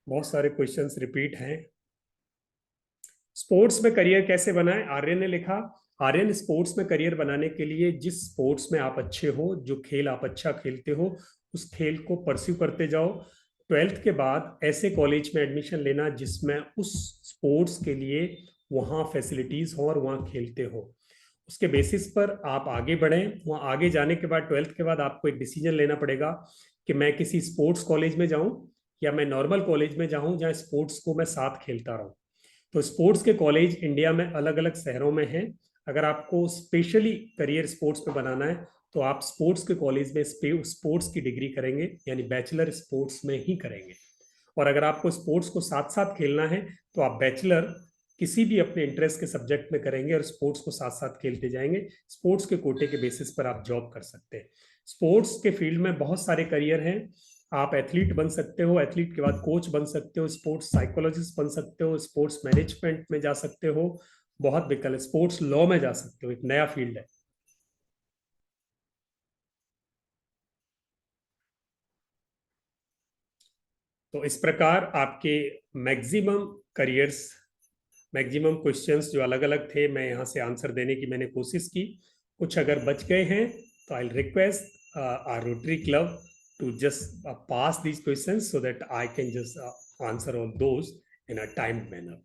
D: बहुत सारे क्वेश्चंस रिपीट हैं। स्पोर्ट्स में करियर कैसे बनाएं, आर्यन ने लिखा। आर्यन, स्पोर्ट्स में करियर बनाने के लिए जिस स्पोर्ट्स में आप अच्छे हो, जो खेल आप अच्छा खेलते हो, उस खेल को परस्यू करते जाओ। 12th के बाद ऐसे कॉलेज में एडमिशन लेना जिसमें उस स्पोर्ट्स के लिए वहाँ फैसिलिटीज हो और वहाँ खेलते हो। उसके बेसिस पर आप आगे बढ़ें। वहाँ आगे जाने के बाद 12th के बाद आपको एक डिसीजन लेना पड़ेगा कि मैं किसी स्पोर्ट्स कॉलेज में जाऊँ या मैं नॉर्मल कॉलेज में जाऊँ जहाँ स्पोर्ट्स को मैं साथ खेलता रहूँ। तो स्पोर्ट्स के कॉलेज इंडिया में अलग अलग शहरों में हैं। अगर आपको स्पेशली करियर स्पोर्ट्स में बनाना है तो आप स्पोर्ट्स के कॉलेज में स्पोर्ट्स की डिग्री करेंगे, यानी बैचलर स्पोर्ट्स में ही करेंगे। और अगर आपको स्पोर्ट्स को साथ साथ खेलना है तो आप बैचलर किसी भी अपने इंटरेस्ट के सब्जेक्ट में करेंगे और स्पोर्ट्स को साथ साथ खेलते जाएंगे। स्पोर्ट्स के कोटे के बेसिस पर आप जॉब कर सकते हैं। स्पोर्ट्स के फील्ड में बहुत सारे करियर हैं। आप एथलीट बन सकते हो, एथलीट के बाद कोच बन सकते हो, स्पोर्ट्स साइकोलॉजिस्ट बन सकते हो, स्पोर्ट्स मैनेजमेंट में जा सकते हो, बहुत विकल्प। स्पोर्ट्स लॉ में जा सकते हो, एक नया फील्ड है। तो इस प्रकार आपके मैक्सिमम करियर्स, मैक्सिमम क्वेश्चंस जो अलग अलग थे, मैं यहाँ से आंसर देने की मैंने कोशिश की। कुछ अगर बच गए हैं तो I request our Rotary club to just pass these questions so that I can just answer all those in a timed manner.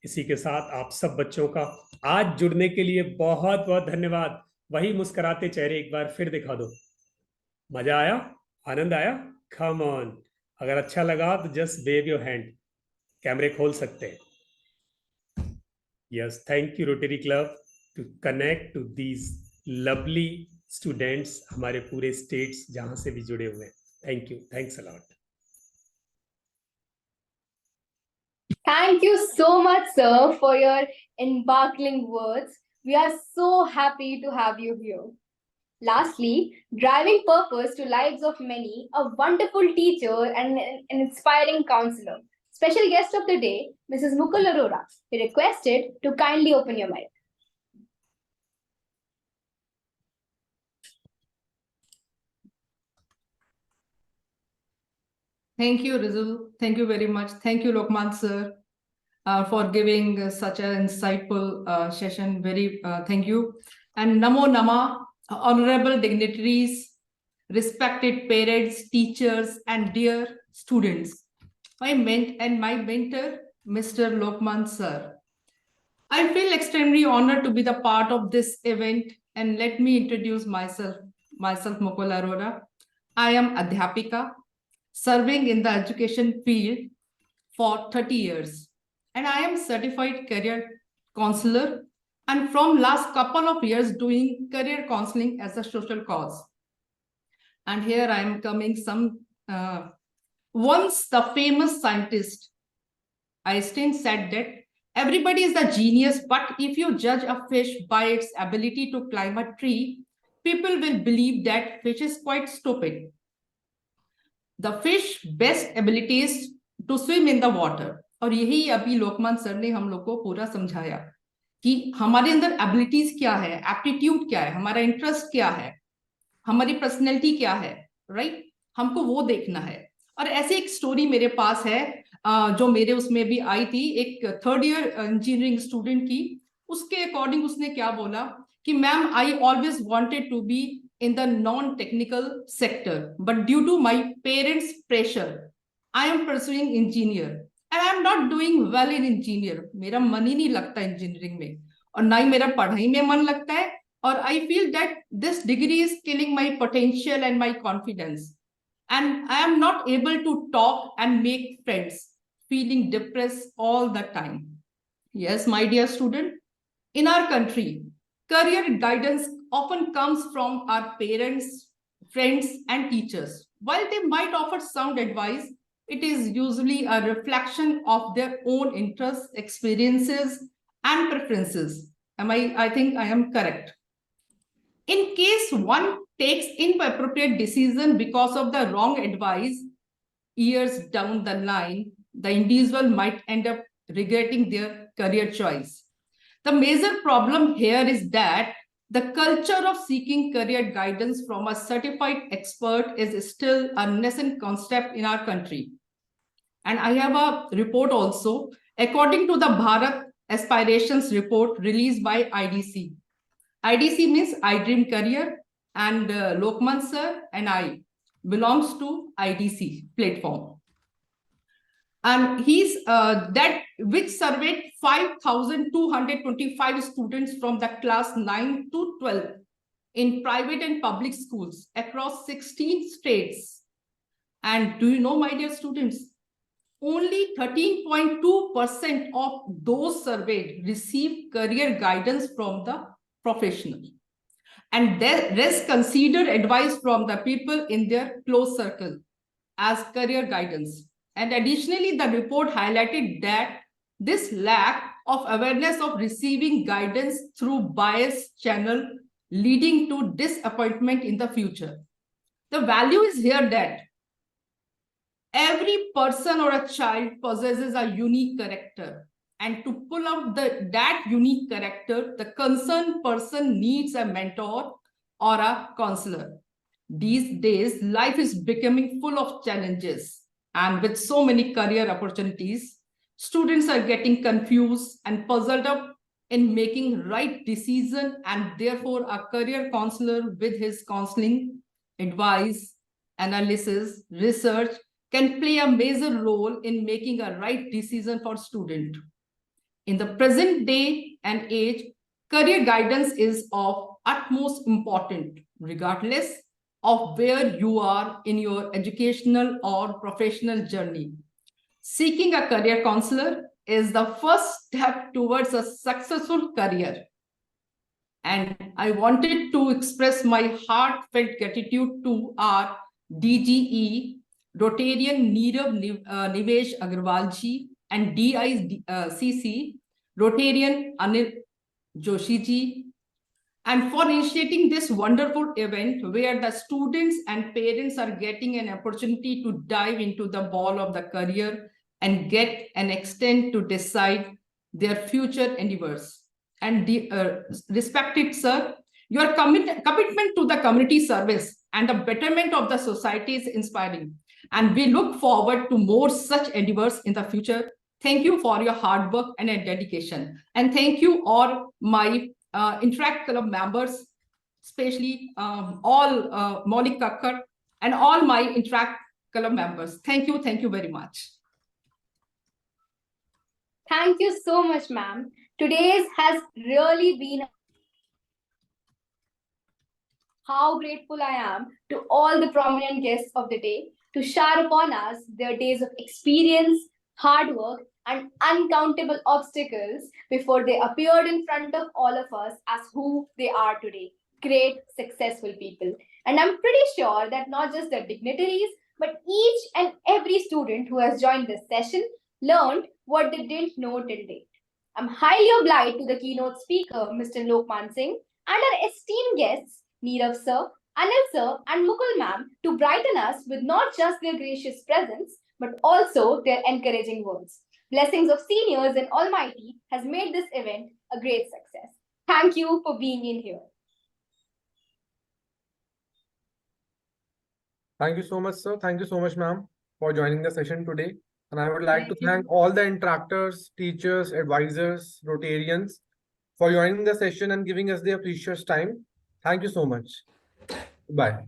D: इसी के साथ आप सब बच्चों का आज जुड़ने के लिए बहुत बहुत धन्यवाद। वही मुस्कुराते चेहरे एक बार फिर दिखा दो। मजा आया, आनंद आया? Come on. अगर अच्छा लगा तो जस्ट वेव योर हैंड। कैमरे खोल सकते हैं। Yes, thank you Rotary club to connect to these lovely students हमारे पूरे स्टेट्स जहां से भी जुड़े हुए हैं। Thank you, thanks a lot.
B: Thank you so much, sir, for your embarking words. We are so happy to have you here. Lastly, driving purpose to lives of many, a wonderful teacher and an inspiring counselor. Special guest of the day, Mrs. Mukul Arora. We requested to kindly open your mic.
E: Thank you, Rizul. Thank you very much. Thank you, Lokman sir, for giving such an insightful session. Very thank you. And Namo Nama, honorable dignitaries, respected parents, teachers, and dear students. My mentor, Mr. Lokman sir. I feel extremely honored to be the part of this event, and let me introduce myself. Myself, Mukul Arora. I am Adhyapika, serving in the education field for 30 years. And I am certified career counselor, and from last couple of years doing career counseling as a social cause. And here I am coming once the famous scientist Einstein said that everybody is a genius, but if you judge a fish by its ability to climb a tree, people will believe that fish is quite stupid. The fish's best ability is to swim in the water. और यही अभी लोकमान sir ने हम लोग को पूरा समझाया कि हमारे अंदर एबिलिटीज क्या है, एप्टीट्यूड क्या है, हमारा इंटरेस्ट क्या है, हमारी पर्सनैलिटी क्या है, राइट? हमको वो देखना है। और ऐसे एक स्टोरी मेरे पास है जो मेरे उसमें भी आई थी, एक 3rd ईयर इंजीनियरिंग स्टूडेंट की। उसके अकॉर्डिंग उसने क्या बोला कि ma'am, I always wanted to be in the non-technical sector, but due to my parents' pressure, I am pursuing engineer and I am not doing well in engineer. मेरा मन ही नहीं लगता इंजीनियरिंग में, और ना ही मेरा पढ़ाई में मन लगता है, और I feel that this degree is killing my potential and my confidence, and I am not able to talk and make friends, feeling depressed all the time. Yes, my dear student, in our country, career guidance often comes from our parents, friends, and teachers. While they might offer sound advice, it is usually a reflection of their own interests, experiences, and preferences. I think I am correct. In case one takes inappropriate decision because of the wrong advice, years down the line, the individual might end up regretting their career choice. The major problem here is that the culture of seeking career guidance from a certified expert is still a nascent concept in our country. And I have a report also. According to the Bharat Aspirations report released by IDC. IDC means I Dream Career, and Lokman sir and I belongs to IDC platform. And he's that which surveyed 5,225 students from the class 9 to 12 in private and public schools across 16 states. And do you know, my dear students, only 13.2% of those surveyed received career guidance from the professional, and the rest considered advice from the people in their close circle as career guidance. And additionally, the report highlighted that this lack of awareness of receiving guidance through biased channel leading to disappointment in the future. The value is here that every person or a child possesses a unique character, and to pull out that unique character, the concerned person needs a mentor or a counselor. These days, life is becoming full of challenges. And with so many career opportunities, students are getting confused and puzzled up in making right decision, and therefore a career counselor with his counseling, advice, analysis, research can play a major role in making a right decision for student. In the present day and age, career guidance is of utmost importance, regardless of where you are in your educational or professional journey. Seeking a career counselor is the first step towards a successful career. And I wanted to express my heartfelt gratitude to our DGE, Rotarian Nirav Nivesh Agarwal ji, and DICC, Rotarian Anil Joshi ji, and for initiating this wonderful event where the students and parents are getting an opportunity to dive into the ball of the career and get an extent to decide their future endeavors. And respected sir, your commitment to the community service and the betterment of the society is inspiring. And we look forward to more such endeavors in the future. Thank you for your hard work and dedication. And thank you all my Interact Club members, especially all Maulik Kakkar and all my Interact Club members. Thank you very much.
B: Thank you so much, ma'am. Today's has really been how grateful I am to all the prominent guests of the day to share upon us their days of experience, hard work, and uncountable obstacles before they appeared in front of all of us as who they are today, great, successful people. And I'm pretty sure that not just the dignitaries, but each and every student who has joined this session learned what they didn't know till date. I'm highly obliged to the keynote speaker, Mr. Lokman Singh, and our esteemed guests, Nirav sir, Anil sir, and Mukul ma'am, to brighten us with not just their gracious presence, but also their encouraging words. Blessings of seniors and Almighty has made this event a great success. Thank you for being in here.
F: Thank you so much, sir. Thank you so much, ma'am, for joining the session today. And I would like to
E: Thank you.
F: thank all the interactors, teachers, advisors, Rotarians for joining the session and giving us their precious time. Thank you so much. Bye.